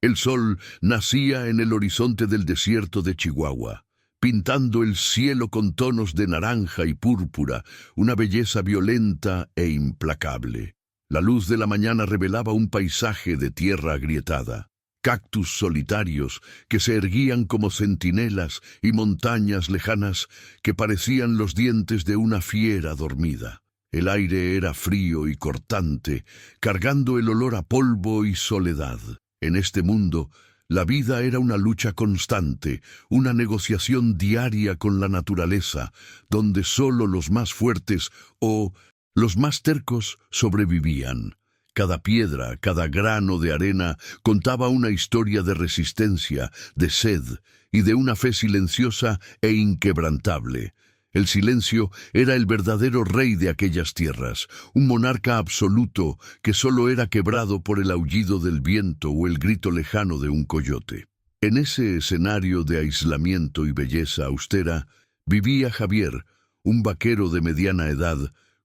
El sol nacía en el horizonte del desierto de Chihuahua, pintando el cielo con tonos de naranja y púrpura, una belleza violenta e implacable. La luz de la mañana revelaba un paisaje de tierra agrietada, cactus solitarios que se erguían como centinelas y montañas lejanas que parecían los dientes de una fiera dormida. El aire era frío y cortante, cargando el olor a polvo y soledad. En este mundo, la vida era una lucha constante, una negociación diaria con la naturaleza, donde solo los más fuertes o los más tercos sobrevivían. Cada piedra, cada grano de arena contaba una historia de resistencia, de sed y de una fe silenciosa e inquebrantable. El silencio era el verdadero rey de aquellas tierras, un monarca absoluto que solo era quebrado por el aullido del viento o el grito lejano de un coyote. En ese escenario de aislamiento y belleza austera, vivía Javier, un vaquero de mediana edad,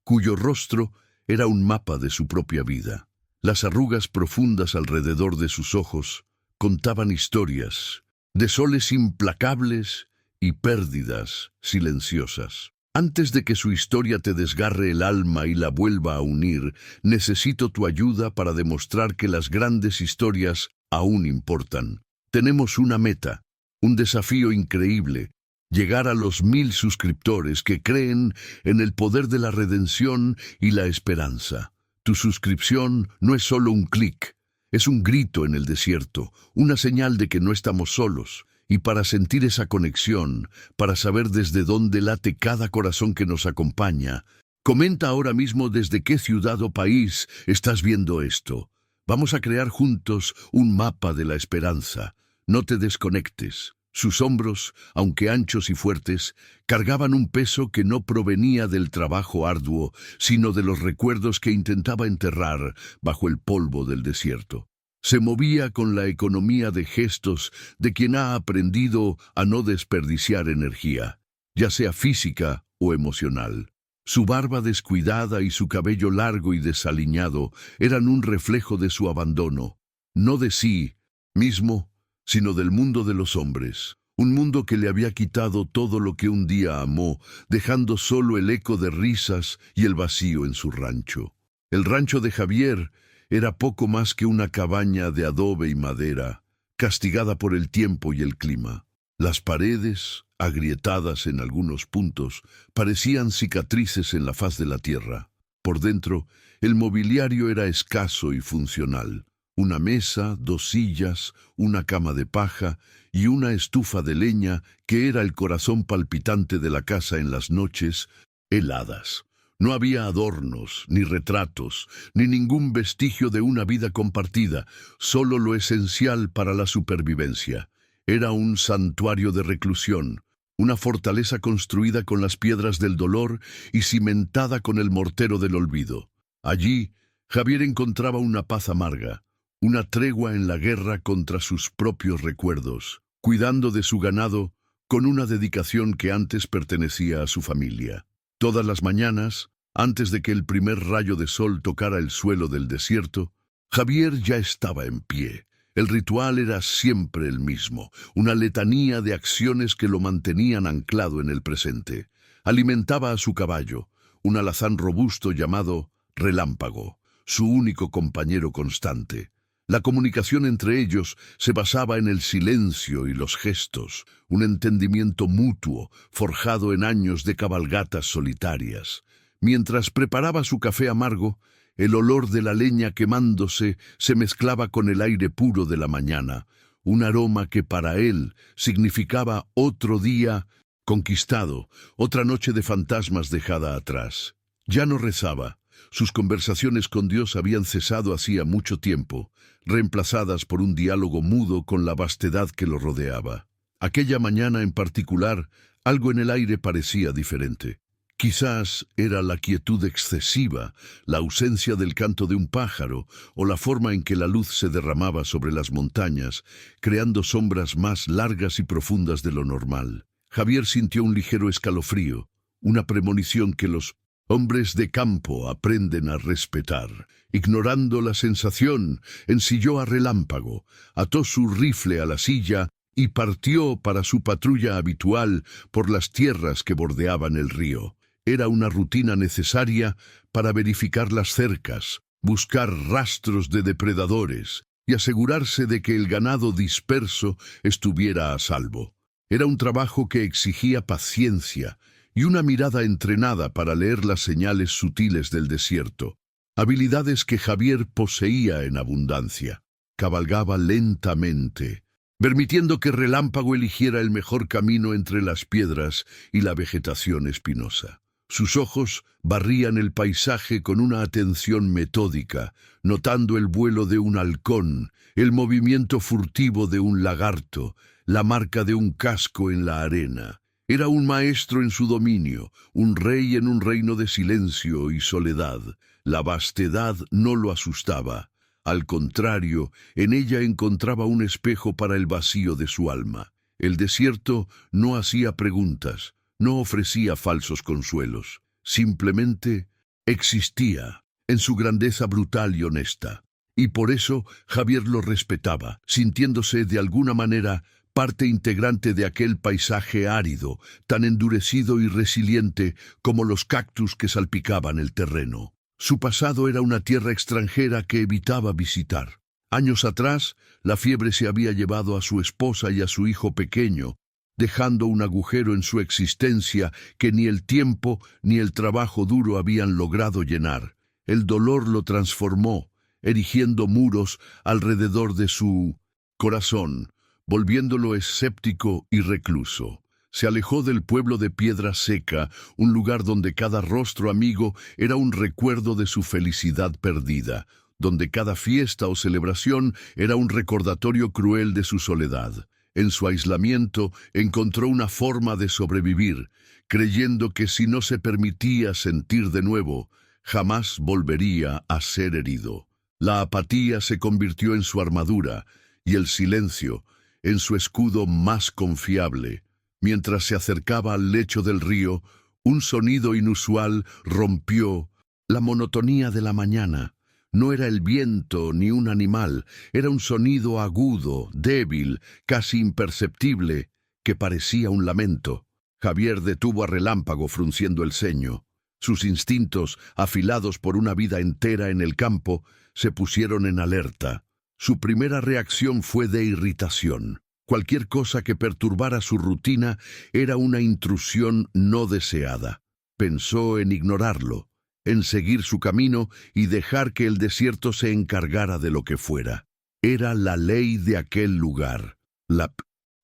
cuyo rostro era un mapa de su propia vida. Las arrugas profundas alrededor de sus ojos contaban historias de soles implacables y pérdidas silenciosas. Antes de que su historia te desgarre el alma y la vuelva a unir, necesito tu ayuda para demostrar que las grandes historias aún importan. Tenemos una meta, un desafío increíble: llegar a los 1000 suscriptores que creen en el poder de la redención y la esperanza. Tu suscripción no es solo un clic, es un grito en el desierto, una señal de que no estamos solos. Y para sentir esa conexión, para saber desde dónde late cada corazón que nos acompaña, comenta ahora mismo desde qué ciudad o país estás viendo esto. Vamos a crear juntos un mapa de la esperanza. No te desconectes. Sus hombros, aunque anchos y fuertes, cargaban un peso que no provenía del trabajo arduo, sino de los recuerdos que intentaba enterrar bajo el polvo del desierto. Se movía con la economía de gestos de quien ha aprendido a no desperdiciar energía, ya sea física o emocional. Su barba descuidada y su cabello largo y desaliñado eran un reflejo de su abandono, no de sí mismo, sino del mundo de los hombres, un mundo que le había quitado todo lo que un día amó, dejando solo el eco de risas y el vacío en su rancho. El rancho de Javier era poco más que una cabaña de adobe y madera, castigada por el tiempo y el clima. Las paredes, agrietadas en algunos puntos, parecían cicatrices en la faz de la tierra. Por dentro, el mobiliario era escaso y funcional. Una mesa, 2 sillas, una cama de paja y una estufa de leña que era el corazón palpitante de la casa en las noches heladas. No había adornos, ni retratos, ni ningún vestigio de una vida compartida, solo lo esencial para la supervivencia. Era un santuario de reclusión, una fortaleza construida con las piedras del dolor y cimentada con el mortero del olvido. Allí, Javier encontraba una paz amarga, una tregua en la guerra contra sus propios recuerdos, cuidando de su ganado con una dedicación que antes pertenecía a su familia. Todas las mañanas, antes de que el primer rayo de sol tocara el suelo del desierto, Javier ya estaba en pie. El ritual era siempre el mismo, una letanía de acciones que lo mantenían anclado en el presente. Alimentaba a su caballo, un alazán robusto llamado Relámpago, su único compañero constante. La comunicación entre ellos se basaba en el silencio y los gestos, un entendimiento mutuo forjado en años de cabalgatas solitarias. Mientras preparaba su café amargo, el olor de la leña quemándose se mezclaba con el aire puro de la mañana, un aroma que para él significaba otro día conquistado, otra noche de fantasmas dejada atrás. Ya no rezaba. Sus conversaciones con Dios habían cesado hacía mucho tiempo, reemplazadas por un diálogo mudo con la vastedad que lo rodeaba. Aquella mañana en particular, algo en el aire parecía diferente. Quizás era la quietud excesiva, la ausencia del canto de un pájaro o la forma en que la luz se derramaba sobre las montañas, creando sombras más largas y profundas de lo normal. Javier sintió un ligero escalofrío, una premonición que los Hombres de campo aprenden a respetar. Ignorando la sensación, ensilló a Relámpago, ató su rifle a la silla y partió para su patrulla habitual por las tierras que bordeaban el río. Era una rutina necesaria para verificar las cercas, buscar rastros de depredadores y asegurarse de que el ganado disperso estuviera a salvo. Era un trabajo que exigía paciencia y una mirada entrenada para leer las señales sutiles del desierto, habilidades que Javier poseía en abundancia. Cabalgaba lentamente, permitiendo que Relámpago eligiera el mejor camino entre las piedras y la vegetación espinosa. Sus ojos barrían el paisaje con una atención metódica, notando el vuelo de un halcón, el movimiento furtivo de un lagarto, la marca de un casco en la arena. Era un maestro en su dominio, un rey en un reino de silencio y soledad. La vastedad no lo asustaba. Al contrario, en ella encontraba un espejo para el vacío de su alma. El desierto no hacía preguntas, no ofrecía falsos consuelos. Simplemente existía, en su grandeza brutal y honesta. Y por eso Javier lo respetaba, sintiéndose de alguna manera parte integrante de aquel paisaje árido, tan endurecido y resiliente como los cactus que salpicaban el terreno. Su pasado era una tierra extranjera que evitaba visitar. Años atrás, la fiebre se había llevado a su esposa y a su hijo pequeño, dejando un agujero en su existencia que ni el tiempo ni el trabajo duro habían logrado llenar. El dolor lo transformó, erigiendo muros alrededor de su corazón, volviéndolo escéptico y recluso. Se alejó del pueblo de Piedra Seca, un lugar donde cada rostro amigo era un recuerdo de su felicidad perdida, donde cada fiesta o celebración era un recordatorio cruel de su soledad. En su aislamiento encontró una forma de sobrevivir, creyendo que si no se permitía sentir de nuevo, jamás volvería a ser herido. La apatía se convirtió en su armadura y el silencio en su escudo más confiable. Mientras se acercaba al lecho del río, un sonido inusual rompió la monotonía de la mañana. No era el viento ni un animal, era un sonido agudo, débil, casi imperceptible, que parecía un lamento. Javier detuvo a Relámpago frunciendo el ceño. Sus instintos, afilados por una vida entera en el campo, se pusieron en alerta. Su primera reacción fue de irritación. Cualquier cosa que perturbara su rutina era una intrusión no deseada. Pensó en ignorarlo, en seguir su camino y dejar que el desierto se encargara de lo que fuera. Era la ley de aquel lugar. La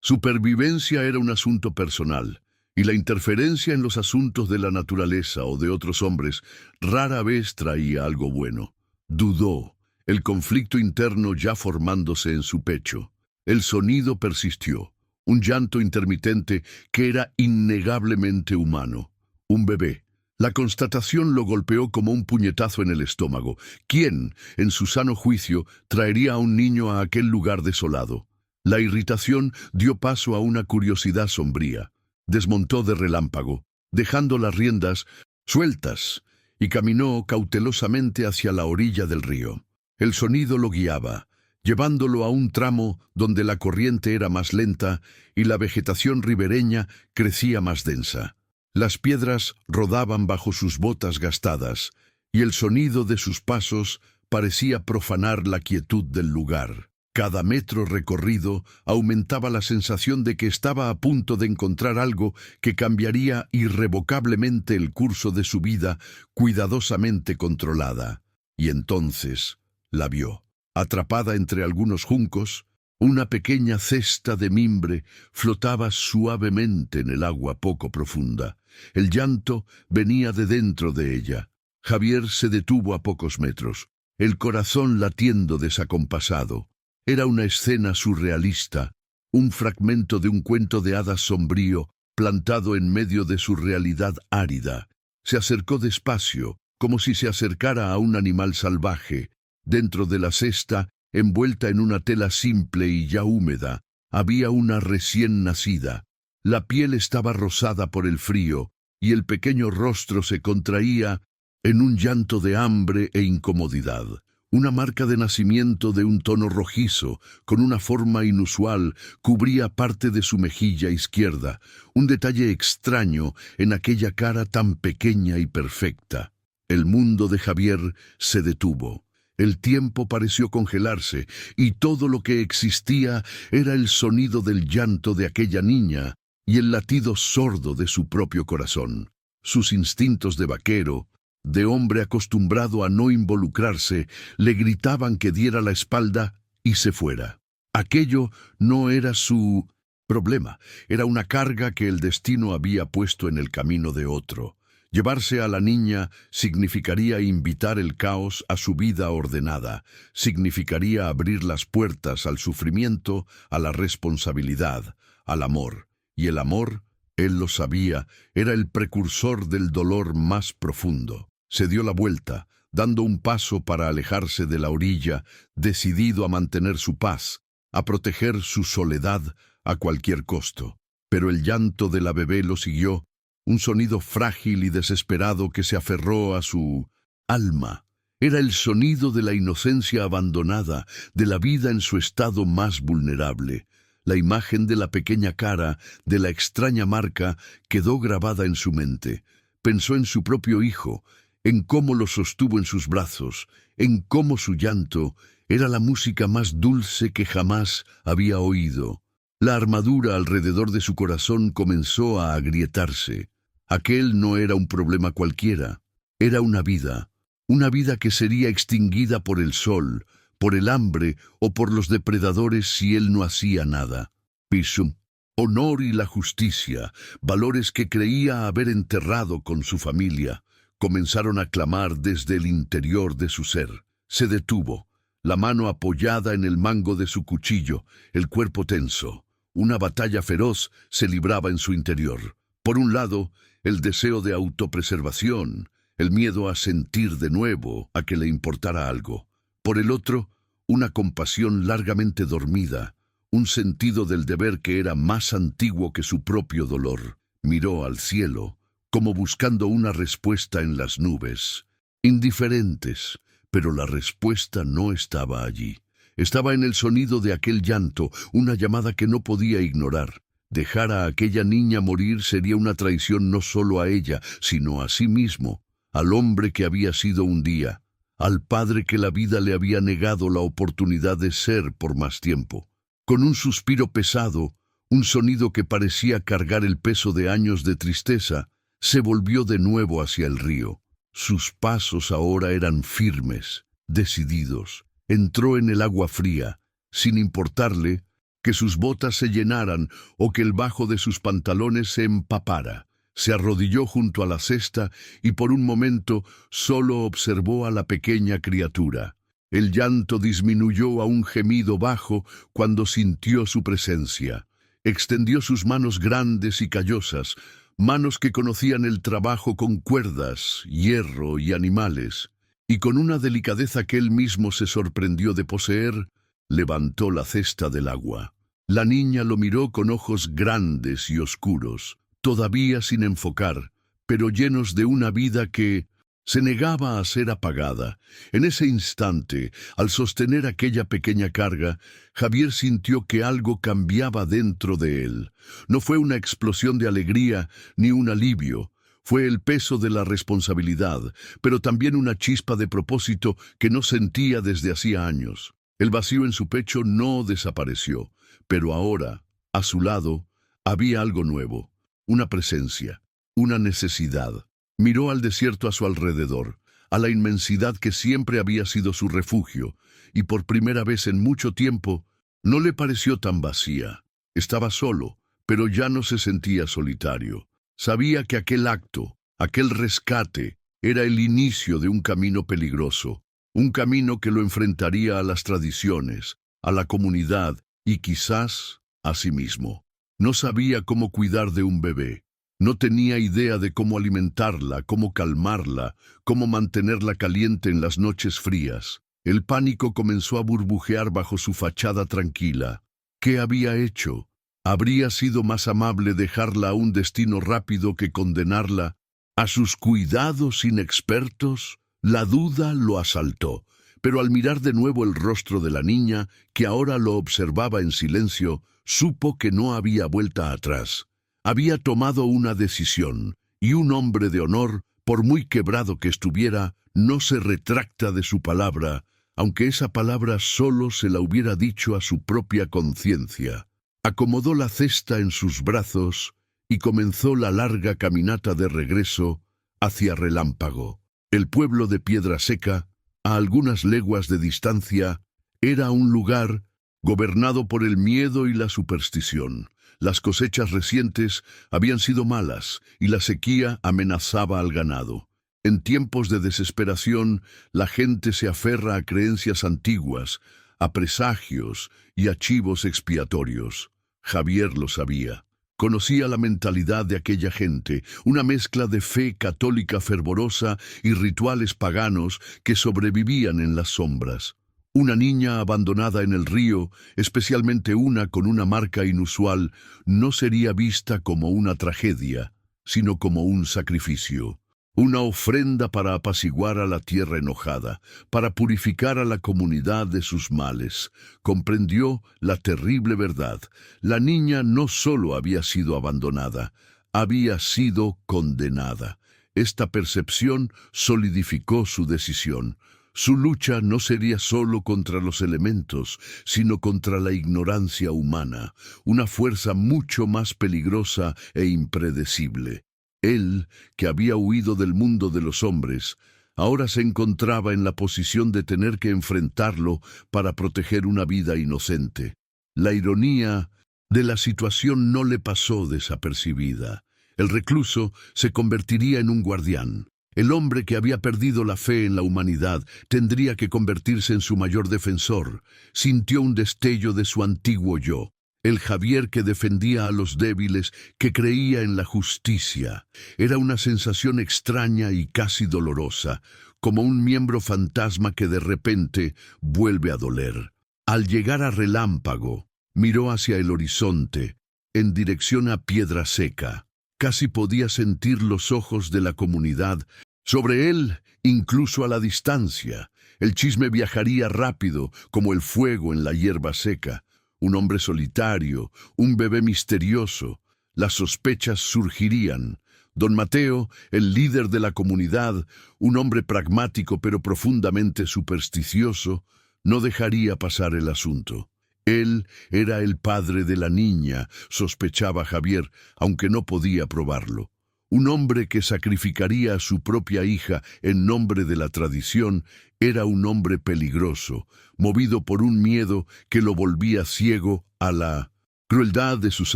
supervivencia era un asunto personal, y la interferencia en los asuntos de la naturaleza o de otros hombres rara vez traía algo bueno. Dudó, el conflicto interno ya formándose en su pecho. El sonido persistió, un llanto intermitente que era innegablemente humano. Un bebé. La constatación lo golpeó como un puñetazo en el estómago. ¿Quién, en su sano juicio, traería a un niño a aquel lugar desolado? La irritación dio paso a una curiosidad sombría. Desmontó de Relámpago, dejando las riendas sueltas, y caminó cautelosamente hacia la orilla del río. El sonido lo guiaba, llevándolo a un tramo donde la corriente era más lenta y la vegetación ribereña crecía más densa. Las piedras rodaban bajo sus botas gastadas, y el sonido de sus pasos parecía profanar la quietud del lugar. Cada metro recorrido aumentaba la sensación de que estaba a punto de encontrar algo que cambiaría irrevocablemente el curso de su vida cuidadosamente controlada. Y entonces la vio. Atrapada entre algunos juncos, una pequeña cesta de mimbre flotaba suavemente en el agua poco profunda. El llanto venía de dentro de ella. Javier se detuvo a pocos metros, el corazón latiendo desacompasado. Era una escena surrealista, un fragmento de un cuento de hadas sombrío plantado en medio de su realidad árida. Se acercó despacio, como si se acercara a un animal salvaje. Dentro de la cesta, envuelta en una tela simple y ya húmeda, había una recién nacida. La piel estaba rosada por el frío, y el pequeño rostro se contraía en un llanto de hambre e incomodidad. Una marca de nacimiento de un tono rojizo, con una forma inusual, cubría parte de su mejilla izquierda, un detalle extraño en aquella cara tan pequeña y perfecta. El mundo de Javier se detuvo. El tiempo pareció congelarse, y todo lo que existía era el sonido del llanto de aquella niña y el latido sordo de su propio corazón. Sus instintos de vaquero, de hombre acostumbrado a no involucrarse, le gritaban que diera la espalda y se fuera. Aquello no era su problema, era una carga que el destino había puesto en el camino de otro. Llevarse a la niña significaría invitar el caos a su vida ordenada, significaría abrir las puertas al sufrimiento, a la responsabilidad, al amor. Y el amor, él lo sabía, era el precursor del dolor más profundo. Se dio la vuelta, dando un paso para alejarse de la orilla, decidido a mantener su paz, a proteger su soledad a cualquier costo. Pero el llanto de la bebé lo siguió, un sonido frágil y desesperado que se aferró a su alma. Era el sonido de la inocencia abandonada, de la vida en su estado más vulnerable. La imagen de la pequeña cara, de la extraña marca, quedó grabada en su mente. Pensó en su propio hijo, en cómo lo sostuvo en sus brazos, en cómo su llanto era la música más dulce que jamás había oído. La armadura alrededor de su corazón comenzó a agrietarse. Aquel no era un problema cualquiera, era una vida que sería extinguida por el sol, por el hambre o por los depredadores si él no hacía nada. Pisum, honor y la justicia, valores que creía haber enterrado con su familia, comenzaron a clamar desde el interior de su ser. Se detuvo, la mano apoyada en el mango de su cuchillo, el cuerpo tenso. Una batalla feroz se libraba en su interior. Por un lado, el deseo de autopreservación, el miedo a sentir de nuevo, a que le importara algo. Por el otro, una compasión largamente dormida, un sentido del deber que era más antiguo que su propio dolor. Miró al cielo, como buscando una respuesta en las nubes, indiferentes, pero la respuesta no estaba allí. Estaba en el sonido de aquel llanto, una llamada que no podía ignorar. Dejar a aquella niña morir sería una traición no solo a ella, sino a sí mismo, al hombre que había sido un día, al padre que la vida le había negado la oportunidad de ser por más tiempo. Con un suspiro pesado, un sonido que parecía cargar el peso de años de tristeza, se volvió de nuevo hacia el río. Sus pasos ahora eran firmes, decididos. Entró en el agua fría, sin importarle que sus botas se llenaran o que el bajo de sus pantalones se empapara. Se arrodilló junto a la cesta y por un momento solo observó a la pequeña criatura. El llanto disminuyó a un gemido bajo cuando sintió su presencia. Extendió sus manos grandes y callosas, manos que conocían el trabajo con cuerdas, hierro y animales, y con una delicadeza que él mismo se sorprendió de poseer, levantó la cesta del agua. La niña lo miró con ojos grandes y oscuros, todavía sin enfocar, pero llenos de una vida que se negaba a ser apagada. En ese instante, al sostener aquella pequeña carga, Javier sintió que algo cambiaba dentro de él. No fue una explosión de alegría ni un alivio, fue el peso de la responsabilidad, pero también una chispa de propósito que no sentía desde hacía años. El vacío en su pecho no desapareció, pero ahora, a su lado, había algo nuevo, una presencia, una necesidad. Miró al desierto a su alrededor, a la inmensidad que siempre había sido su refugio, y por primera vez en mucho tiempo no le pareció tan vacía. Estaba solo, pero ya no se sentía solitario. Sabía que aquel acto, aquel rescate, era el inicio de un camino peligroso, un camino que lo enfrentaría a las tradiciones, a la comunidad y quizás a sí mismo. No sabía cómo cuidar de un bebé. No tenía idea de cómo alimentarla, cómo calmarla, cómo mantenerla caliente en las noches frías. El pánico comenzó a burbujear bajo su fachada tranquila. ¿Qué había hecho? Habría sido más amable dejarla a un destino rápido que condenarla a sus cuidados inexpertos. La duda lo asaltó, pero al mirar de nuevo el rostro de la niña, que ahora lo observaba en silencio, supo que no había vuelta atrás. Había tomado una decisión, y un hombre de honor, por muy quebrado que estuviera, no se retracta de su palabra, aunque esa palabra solo se la hubiera dicho a su propia conciencia. Acomodó la cesta en sus brazos y comenzó la larga caminata de regreso hacia Relámpago. El pueblo de Piedraseca, a algunas leguas de distancia, era un lugar gobernado por el miedo y la superstición. Las cosechas recientes habían sido malas y la sequía amenazaba al ganado. En tiempos de desesperación, la gente se aferra a creencias antiguas, a presagios y a chivos expiatorios. Javier lo sabía. Conocía la mentalidad de aquella gente, una mezcla de fe católica fervorosa y rituales paganos que sobrevivían en las sombras. Una niña abandonada en el río, especialmente una con una marca inusual, no sería vista como una tragedia, sino como un sacrificio. Una ofrenda para apaciguar a la tierra enojada, para purificar a la comunidad de sus males. Comprendió la terrible verdad. La niña no solo había sido abandonada, había sido condenada. Esta percepción solidificó su decisión. Su lucha no sería solo contra los elementos, sino contra la ignorancia humana, una fuerza mucho más peligrosa e impredecible. Él, que había huido del mundo de los hombres, ahora se encontraba en la posición de tener que enfrentarlo para proteger una vida inocente. La ironía de la situación no le pasó desapercibida. El recluso se convertiría en un guardián. El hombre que había perdido la fe en la humanidad tendría que convertirse en su mayor defensor. Sintió un destello de su antiguo yo. El Javier que defendía a los débiles, que creía en la justicia. Era una sensación extraña y casi dolorosa, como un miembro fantasma que de repente vuelve a doler. Al llegar a Relámpago, miró hacia el horizonte, en dirección a Piedraseca. Casi podía sentir los ojos de la comunidad sobre él, incluso a la distancia. El chisme viajaría rápido, como el fuego en la hierba seca. Un hombre solitario, un bebé misterioso. Las sospechas surgirían. Don Mateo, el líder de la comunidad, un hombre pragmático pero profundamente supersticioso, no dejaría pasar el asunto. Él era el padre de la niña, sospechaba Javier, aunque no podía probarlo. Un hombre que sacrificaría a su propia hija en nombre de la tradición era un hombre peligroso, movido por un miedo que lo volvía ciego a la crueldad de sus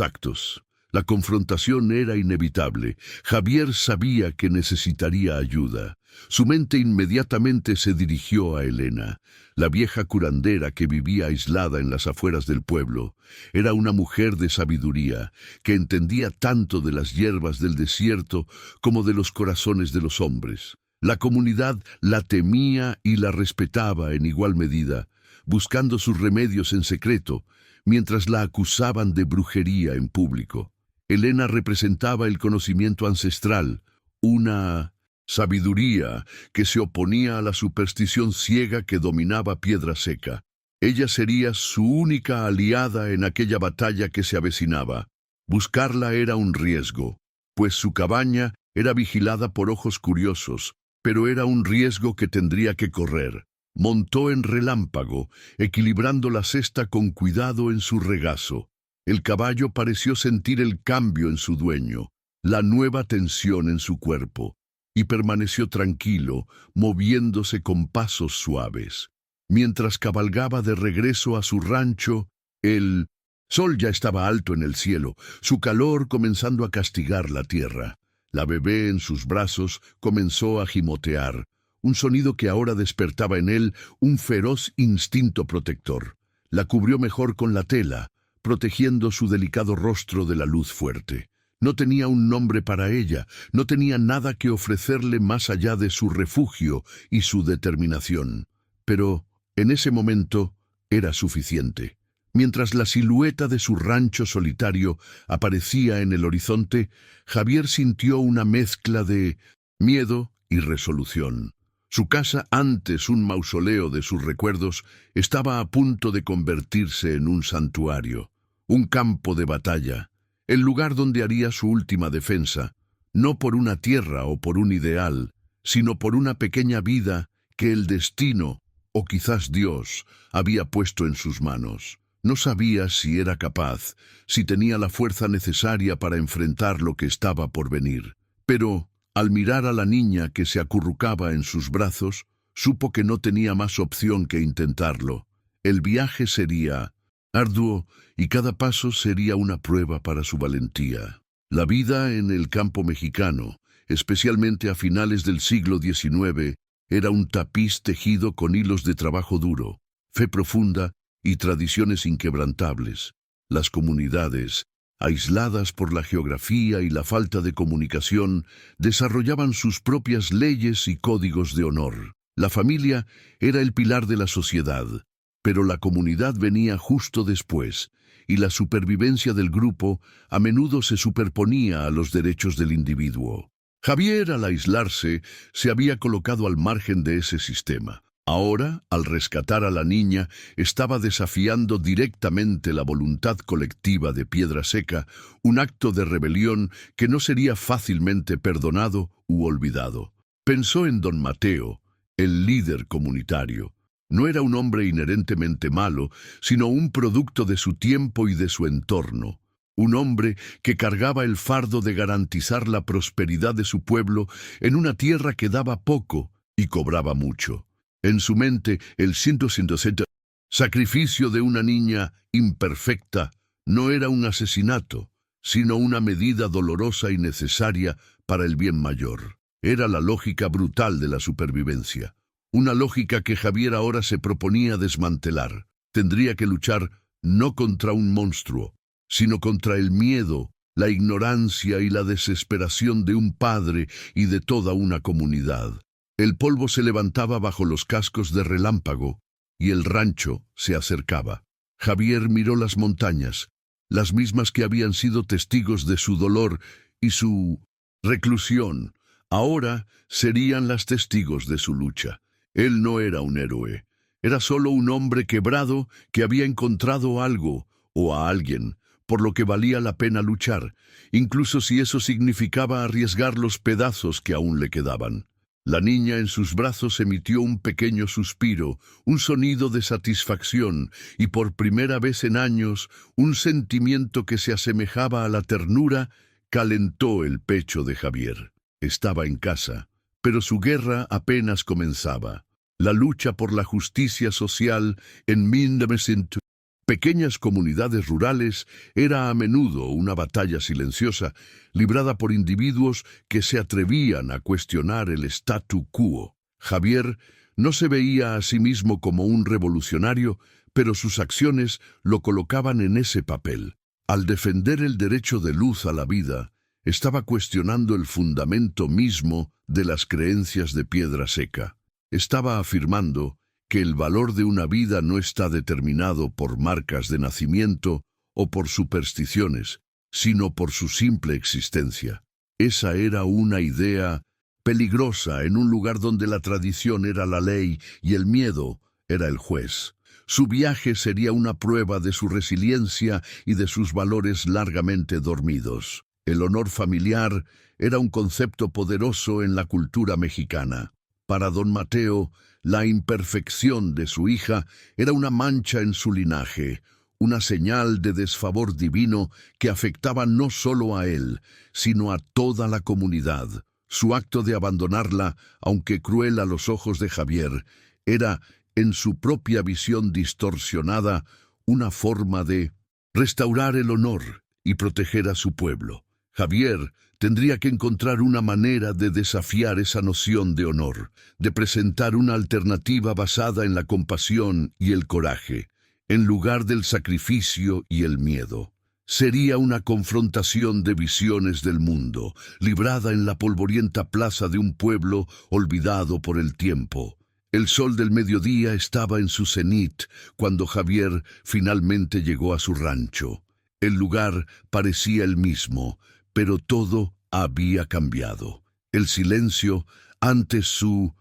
actos. La confrontación era inevitable. Javier sabía que necesitaría ayuda. Su mente inmediatamente se dirigió a Elena, la vieja curandera que vivía aislada en las afueras del pueblo. Era una mujer de sabiduría, que entendía tanto de las hierbas del desierto como de los corazones de los hombres. La comunidad la temía y la respetaba en igual medida, buscando sus remedios en secreto, mientras la acusaban de brujería en público. Elena representaba el conocimiento ancestral, una sabiduría que se oponía a la superstición ciega que dominaba Piedraseca. Ella sería su única aliada en aquella batalla que se avecinaba. Buscarla era un riesgo, pues su cabaña era vigilada por ojos curiosos, pero era un riesgo que tendría que correr. Montó en Relámpago, equilibrando la cesta con cuidado en su regazo. El caballo pareció sentir el cambio en su dueño, la nueva tensión en su cuerpo, y permaneció tranquilo, moviéndose con pasos suaves. Mientras cabalgaba de regreso a su rancho, el sol ya estaba alto en el cielo, su calor comenzando a castigar la tierra. La bebé en sus brazos comenzó a gimotear, un sonido que ahora despertaba en él un feroz instinto protector. La cubrió mejor con la tela, protegiendo su delicado rostro de la luz fuerte. No tenía un nombre para ella, no tenía nada que ofrecerle más allá de su refugio y su determinación. Pero, en ese momento, era suficiente. Mientras la silueta de su rancho solitario aparecía en el horizonte, Javier sintió una mezcla de miedo y resolución. Su casa, antes un mausoleo de sus recuerdos, estaba a punto de convertirse en un santuario, un campo de batalla, el lugar donde haría su última defensa, no por una tierra o por un ideal, sino por una pequeña vida que el destino, o quizás Dios, había puesto en sus manos. No sabía si era capaz, si tenía la fuerza necesaria para enfrentar lo que estaba por venir. Pero, al mirar a la niña que se acurrucaba en sus brazos, supo que no tenía más opción que intentarlo. El viaje sería arduo y cada paso sería una prueba para su valentía. La vida en el campo mexicano, especialmente a finales del siglo XIX, era un tapiz tejido con hilos de trabajo duro, fe profunda y tradiciones inquebrantables. Las comunidades, aisladas por la geografía y la falta de comunicación, desarrollaban sus propias leyes y códigos de honor. La familia era el pilar de la sociedad, pero la comunidad venía justo después, y la supervivencia del grupo a menudo se superponía a los derechos del individuo. Javier, al aislarse, se había colocado al margen de ese sistema. Ahora, al rescatar a la niña, estaba desafiando directamente la voluntad colectiva de Piedra Seca, un acto de rebelión que no sería fácilmente perdonado u olvidado. Pensó en don Mateo, el líder comunitario. No era un hombre inherentemente malo, sino un producto de su tiempo y de su entorno. Un hombre que cargaba el fardo de garantizar la prosperidad de su pueblo en una tierra que daba poco y cobraba mucho. En su mente, el sacrificio de una niña imperfecta no era un asesinato, sino una medida dolorosa y necesaria para el bien mayor. Era la lógica brutal de la supervivencia. Una lógica que Javier ahora se proponía desmantelar. Tendría que luchar no contra un monstruo, sino contra el miedo, la ignorancia y la desesperación de un padre y de toda una comunidad. El polvo se levantaba bajo los cascos de relámpago y el rancho se acercaba. Javier miró las montañas, las mismas que habían sido testigos de su dolor y su reclusión. Ahora serían las testigos de su lucha. Él no era un héroe, era solo un hombre quebrado que había encontrado algo o a alguien por lo que valía la pena luchar, incluso si eso significaba arriesgar los pedazos que aún le quedaban. La niña en sus brazos emitió un pequeño suspiro, un sonido de satisfacción, y por primera vez en años, un sentimiento que se asemejaba a la ternura calentó el pecho de Javier. Estaba en casa, pero su guerra apenas comenzaba. La lucha por la justicia social en 1900. Pequeñas comunidades rurales era a menudo una batalla silenciosa, librada por individuos que se atrevían a cuestionar el statu quo. Javier no se veía a sí mismo como un revolucionario, pero sus acciones lo colocaban en ese papel. Al defender el derecho de luz a la vida, estaba cuestionando el fundamento mismo de las creencias de Piedra Seca. Estaba afirmando que el valor de una vida no está determinado por marcas de nacimiento o por supersticiones, sino por su simple existencia. Esa era una idea peligrosa en un lugar donde la tradición era la ley y el miedo era el juez. Su viaje sería una prueba de su resiliencia y de sus valores largamente dormidos. El honor familiar era un concepto poderoso en la cultura mexicana. Para don Mateo, la imperfección de su hija era una mancha en su linaje, una señal de desfavor divino que afectaba no solo a él, sino a toda la comunidad. Su acto de abandonarla, aunque cruel a los ojos de Javier, era, en su propia visión distorsionada, una forma de restaurar el honor y proteger a su pueblo. Javier tendría que encontrar una manera de desafiar esa noción de honor, de presentar una alternativa basada en la compasión y el coraje, en lugar del sacrificio y el miedo. Sería una confrontación de visiones del mundo, librada en la polvorienta plaza de un pueblo olvidado por el tiempo. El sol del mediodía estaba en su cenit cuando Javier finalmente llegó a su rancho. El lugar parecía el mismo, pero todo había cambiado. El silencio, antes su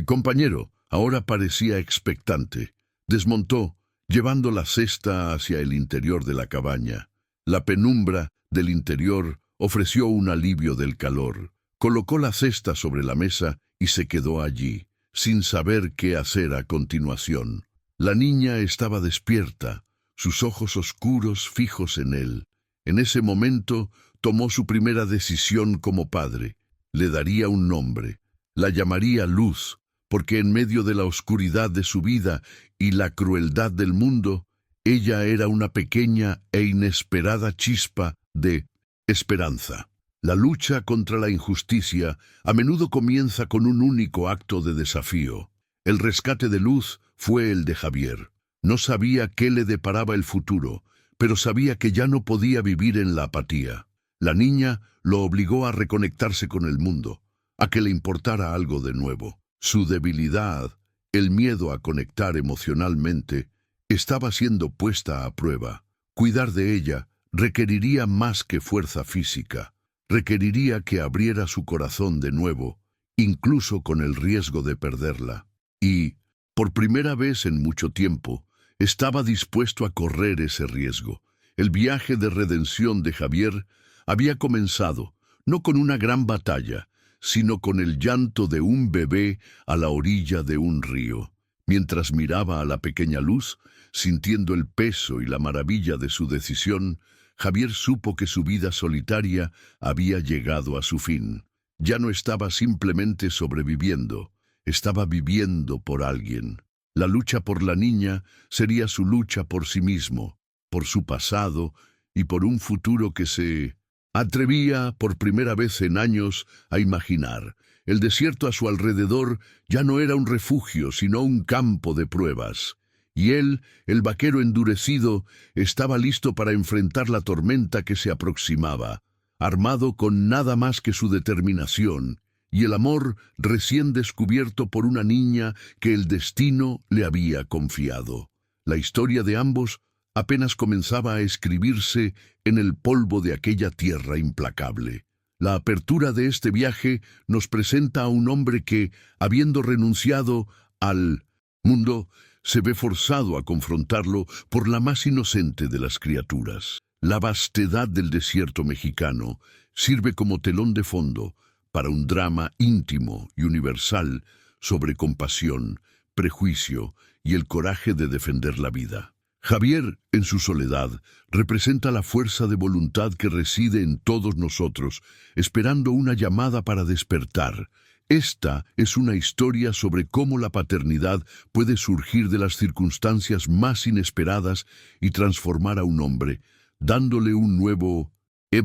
compañero, ahora parecía expectante. Desmontó, llevando la cesta hacia el interior de la cabaña. La penumbra del interior ofreció un alivio del calor. Colocó la cesta sobre la mesa y se quedó allí, sin saber qué hacer a continuación. La niña estaba despierta, sus ojos oscuros fijos en él. En ese momento tomó su primera decisión como padre. Le daría un nombre. La llamaría Luz, porque en medio de la oscuridad de su vida y la crueldad del mundo, ella era una pequeña e inesperada chispa de esperanza. La lucha contra la injusticia a menudo comienza con un único acto de desafío. El rescate de Luz fue el de Javier. No sabía qué le deparaba el futuro, pero sabía que ya no podía vivir en la apatía. La niña lo obligó a reconectarse con el mundo, a que le importara algo de nuevo. Su debilidad, el miedo a conectar emocionalmente, estaba siendo puesta a prueba. Cuidar de ella requeriría más que fuerza física. Requeriría que abriera su corazón de nuevo, incluso con el riesgo de perderla. Y, por primera vez en mucho tiempo, estaba dispuesto a correr ese riesgo. El viaje de redención de Javier había comenzado, no con una gran batalla, sino con el llanto de un bebé a la orilla de un río. Mientras miraba a la pequeña Luz, sintiendo el peso y la maravilla de su decisión, Javier supo que su vida solitaria había llegado a su fin. Ya no estaba simplemente sobreviviendo, estaba viviendo por alguien. La lucha por la niña sería su lucha por sí mismo, por su pasado y por un futuro que se atrevía por primera vez en años a imaginar. El desierto a su alrededor ya no era un refugio, sino un campo de pruebas. Y él, el vaquero endurecido, estaba listo para enfrentar la tormenta que se aproximaba, armado con nada más que su determinación y el amor recién descubierto por una niña que el destino le había confiado. La historia de ambos apenas comenzaba a escribirse en el polvo de aquella tierra implacable. La apertura de este viaje nos presenta a un hombre que, habiendo renunciado al mundo, se ve forzado a confrontarlo por la más inocente de las criaturas. La vastedad del desierto mexicano sirve como telón de fondo para un drama íntimo y universal sobre compasión, prejuicio y el coraje de defender la vida. Javier, en su soledad, representa la fuerza de voluntad que reside en todos nosotros, esperando una llamada para despertar. Esta es una historia sobre cómo la paternidad puede surgir de las circunstancias más inesperadas y transformar a un hombre, dándole un nuevo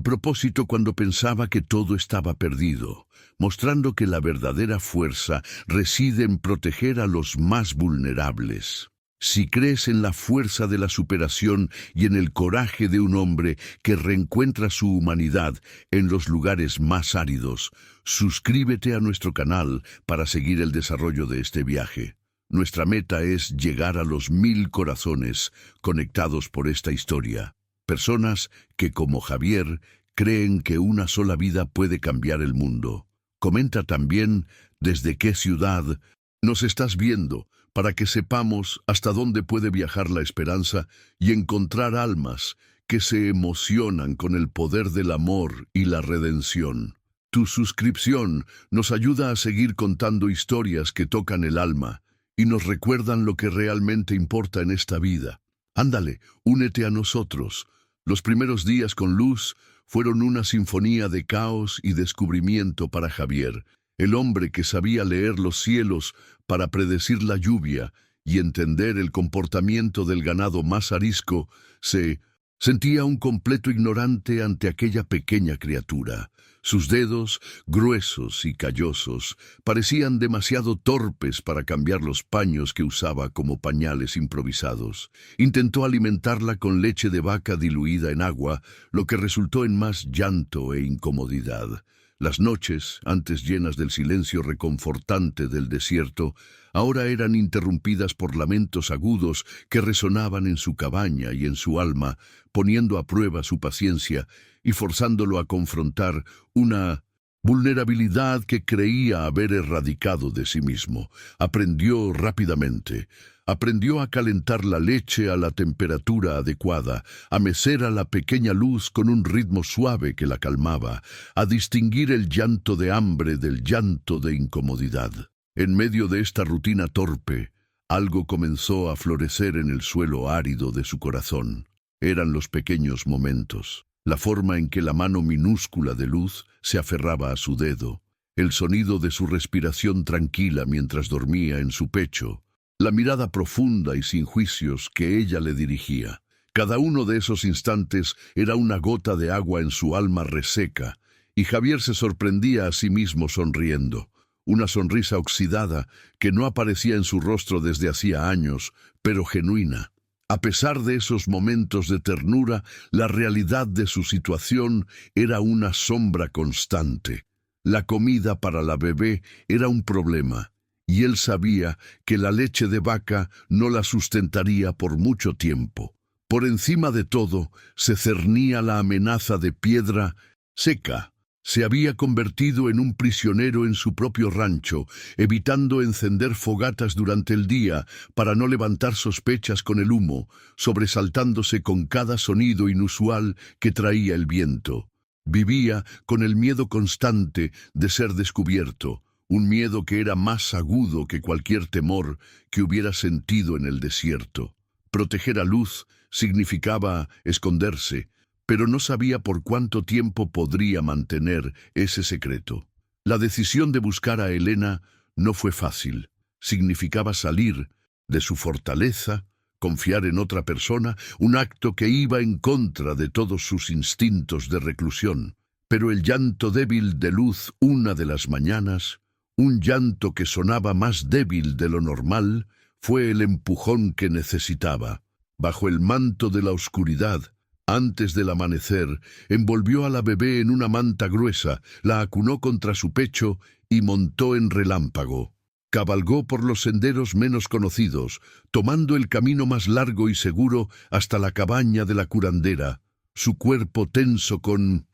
propósito cuando pensaba que todo estaba perdido, mostrando que la verdadera fuerza reside en proteger a los más vulnerables. Si crees en la fuerza de la superación y en el coraje de un hombre que reencuentra su humanidad en los lugares más áridos, suscríbete a nuestro canal para seguir el desarrollo de este viaje. Nuestra meta es llegar a los 1000 corazones conectados por esta historia. Personas que, como Javier, creen que una sola vida puede cambiar el mundo. Comenta también desde qué ciudad nos estás viendo, para que sepamos hasta dónde puede viajar la esperanza y encontrar almas que se emocionan con el poder del amor y la redención. Tu suscripción nos ayuda a seguir contando historias que tocan el alma y nos recuerdan lo que realmente importa en esta vida. Ándale, únete a nosotros. Los primeros días con Luz fueron una sinfonía de caos y descubrimiento para Javier, el hombre que sabía leer los cielos para predecir la lluvia y entender el comportamiento del ganado más arisco, se sentía un completo ignorante ante aquella pequeña criatura. Sus dedos, gruesos y callosos, parecían demasiado torpes para cambiar los paños que usaba como pañales improvisados. Intentó alimentarla con leche de vaca diluida en agua, lo que resultó en más llanto e incomodidad. Las noches, antes llenas del silencio reconfortante del desierto, ahora eran interrumpidas por lamentos agudos que resonaban en su cabaña y en su alma, poniendo a prueba su paciencia y forzándolo a confrontar una vulnerabilidad que creía haber erradicado de sí mismo. Aprendió rápidamente. Aprendió a calentar la leche a la temperatura adecuada, a mecer a la pequeña luz con un ritmo suave que la calmaba, a distinguir el llanto de hambre del llanto de incomodidad. En medio de esta rutina torpe, algo comenzó a florecer en el suelo árido de su corazón. Eran los pequeños momentos, la forma en que la mano minúscula de luz se aferraba a su dedo, el sonido de su respiración tranquila mientras dormía en su pecho, la mirada profunda y sin juicios que ella le dirigía. Cada uno de esos instantes era una gota de agua en su alma reseca, y Javier se sorprendía a sí mismo sonriendo. Una sonrisa oxidada que no aparecía en su rostro desde hacía años, pero genuina. A pesar de esos momentos de ternura, la realidad de su situación era una sombra constante. La comida para la bebé era un problema, y él sabía que la leche de vaca no la sustentaría por mucho tiempo. Por encima de todo, se cernía la amenaza de Piedra Seca. Se había convertido en un prisionero en su propio rancho, evitando encender fogatas durante el día para no levantar sospechas con el humo, sobresaltándose con cada sonido inusual que traía el viento. Vivía con el miedo constante de ser descubierto, un miedo que era más agudo que cualquier temor que hubiera sentido en el desierto. Proteger a Luz significaba esconderse, pero no sabía por cuánto tiempo podría mantener ese secreto. La decisión de buscar a Elena no fue fácil. Significaba salir de su fortaleza, confiar en otra persona, un acto que iba en contra de todos sus instintos de reclusión. Pero el llanto débil de Luz una de las mañanas, un llanto que sonaba más débil de lo normal, fue el empujón que necesitaba. Bajo el manto de la oscuridad, antes del amanecer, envolvió a la bebé en una manta gruesa, la acunó contra su pecho y montó en relámpago. Cabalgó por los senderos menos conocidos, tomando el camino más largo y seguro hasta la cabaña de la curandera, su cuerpo tenso con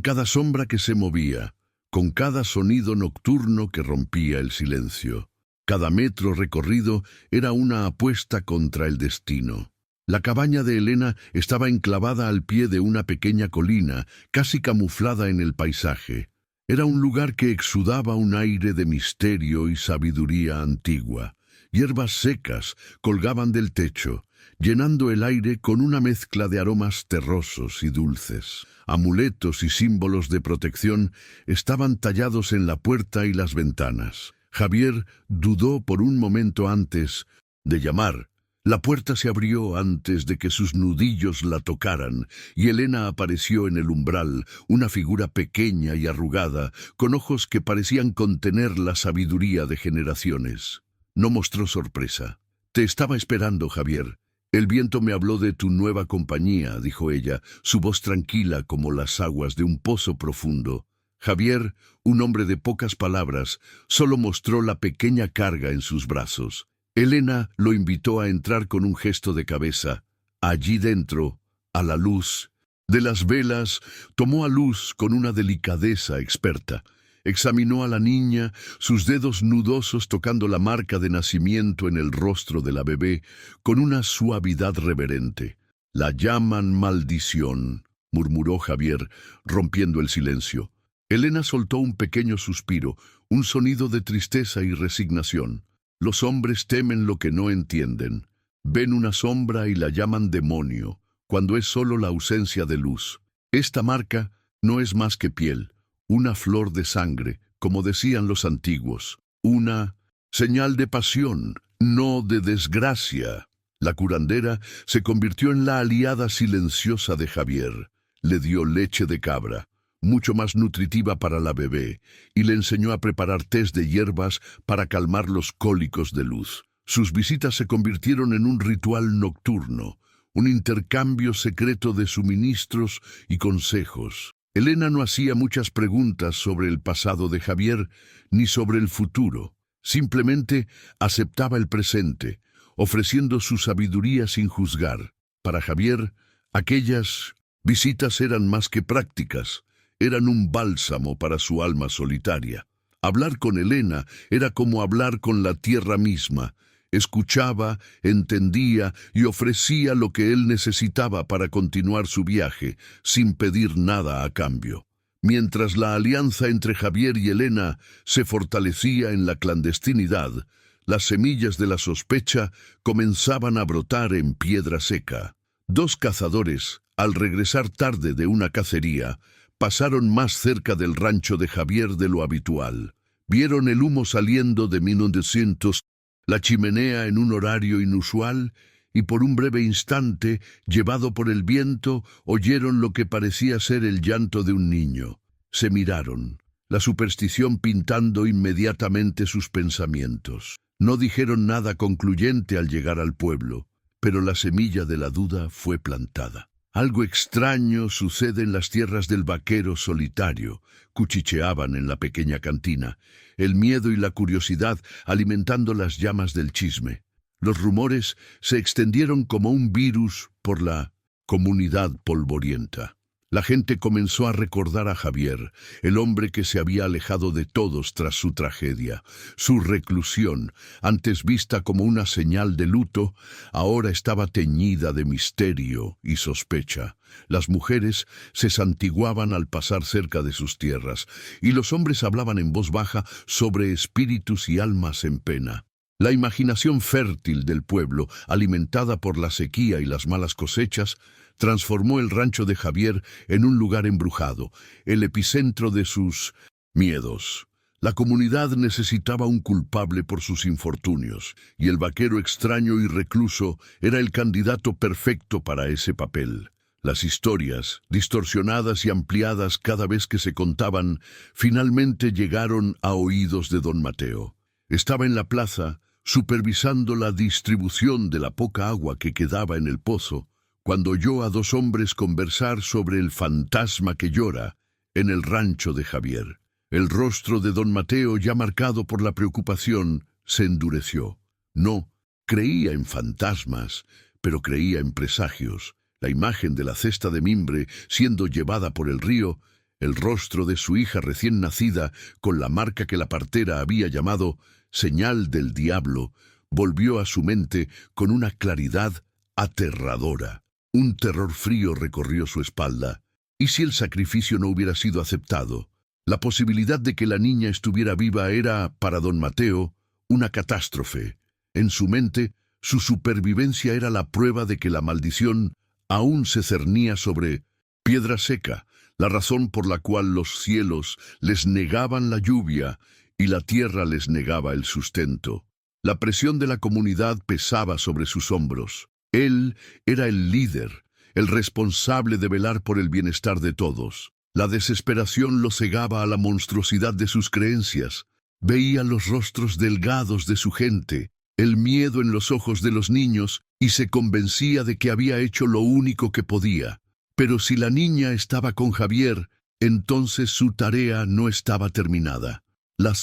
cada sombra que se movía, con cada sonido nocturno que rompía el silencio. Cada metro recorrido era una apuesta contra el destino. La cabaña de Elena estaba enclavada al pie de una pequeña colina, casi camuflada en el paisaje. Era un lugar que exudaba un aire de misterio y sabiduría antigua. Hierbas secas colgaban del techo, llenando el aire con una mezcla de aromas terrosos y dulces. Amuletos y símbolos de protección estaban tallados en la puerta y las ventanas. Javier dudó por un momento antes de llamar. La puerta se abrió antes de que sus nudillos la tocaran, y Elena apareció en el umbral, una figura pequeña y arrugada, con ojos que parecían contener la sabiduría de generaciones. No mostró sorpresa. «Te estaba esperando, Javier. El viento me habló de tu nueva compañía», dijo ella, su voz tranquila como las aguas de un pozo profundo. Javier, un hombre de pocas palabras, solo mostró la pequeña carga en sus brazos. Elena lo invitó a entrar con un gesto de cabeza. Allí dentro, a la luz de las velas, tomó a Luz con una delicadeza experta. Examinó a la niña, sus dedos nudosos tocando la marca de nacimiento en el rostro de la bebé, con una suavidad reverente. «La llaman maldición», murmuró Javier, rompiendo el silencio. Elena soltó un pequeño suspiro, un sonido de tristeza y resignación. Los hombres temen lo que no entienden. Ven una sombra y la llaman demonio, cuando es solo la ausencia de luz. Esta marca no es más que piel, una flor de sangre, como decían los antiguos, una señal de pasión, no de desgracia. La curandera se convirtió en la aliada silenciosa de Javier. Le dio leche de cabra, mucho más nutritiva para la bebé, y le enseñó a preparar tés de hierbas para calmar los cólicos de Luz. Sus visitas se convirtieron en un ritual nocturno, un intercambio secreto de suministros y consejos. Elena no hacía muchas preguntas sobre el pasado de Javier ni sobre el futuro. Simplemente aceptaba el presente, ofreciendo su sabiduría sin juzgar. Para Javier, aquellas visitas eran más que prácticas, eran un bálsamo para su alma solitaria. Hablar con Elena era como hablar con la tierra misma. Escuchaba, entendía y ofrecía lo que él necesitaba para continuar su viaje, sin pedir nada a cambio. Mientras la alianza entre Javier y Elena se fortalecía en la clandestinidad, las semillas de la sospecha comenzaban a brotar en Piedra Seca. Dos cazadores, al regresar tarde de una cacería, pasaron más cerca del rancho de Javier de lo habitual. Vieron el humo saliendo de 1900, la chimenea en un horario inusual, y por un breve instante, llevado por el viento, oyeron lo que parecía ser el llanto de un niño. Se miraron, la superstición pintando inmediatamente sus pensamientos. No dijeron nada concluyente al llegar al pueblo, pero la semilla de la duda fue plantada. Algo extraño sucede en las tierras del vaquero solitario, cuchicheaban en la pequeña cantina, el miedo y la curiosidad alimentando las llamas del chisme. Los rumores se extendieron como un virus por la comunidad polvorienta. La gente comenzó a recordar a Javier, el hombre que se había alejado de todos tras su tragedia. Su reclusión, antes vista como una señal de luto, ahora estaba teñida de misterio y sospecha. Las mujeres se santiguaban al pasar cerca de sus tierras, y los hombres hablaban en voz baja sobre espíritus y almas en pena. La imaginación fértil del pueblo, alimentada por la sequía y las malas cosechas, transformó el rancho de Javier en un lugar embrujado, el epicentro de sus miedos. La comunidad necesitaba un culpable por sus infortunios, y el vaquero extraño y recluso era el candidato perfecto para ese papel. Las historias, distorsionadas y ampliadas cada vez que se contaban, finalmente llegaron a oídos de don Mateo. Estaba en la plaza, supervisando la distribución de la poca agua que quedaba en el pozo, cuando oyó a dos hombres conversar sobre el fantasma que llora en el rancho de Javier. El rostro de don Mateo, ya marcado por la preocupación, se endureció. No creía en fantasmas, pero creía en presagios. La imagen de la cesta de mimbre siendo llevada por el río, el rostro de su hija recién nacida, con la marca que la partera había llamado señal del diablo, volvió a su mente con una claridad aterradora. Un terror frío recorrió su espalda. ¿Y si el sacrificio no hubiera sido aceptado? La posibilidad de que la niña estuviera viva era, para don Mateo, una catástrofe. En su mente, su supervivencia era la prueba de que la maldición aún se cernía sobre Piedra Seca, la razón por la cual los cielos les negaban la lluvia y la tierra les negaba el sustento. La presión de la comunidad pesaba sobre sus hombros. Él era el líder, el responsable de velar por el bienestar de todos. La desesperación lo cegaba a la monstruosidad de sus creencias. Veía los rostros delgados de su gente, el miedo en los ojos de los niños, y se convencía de que había hecho lo único que podía. Pero si la niña estaba con Javier, entonces su tarea no estaba terminada. La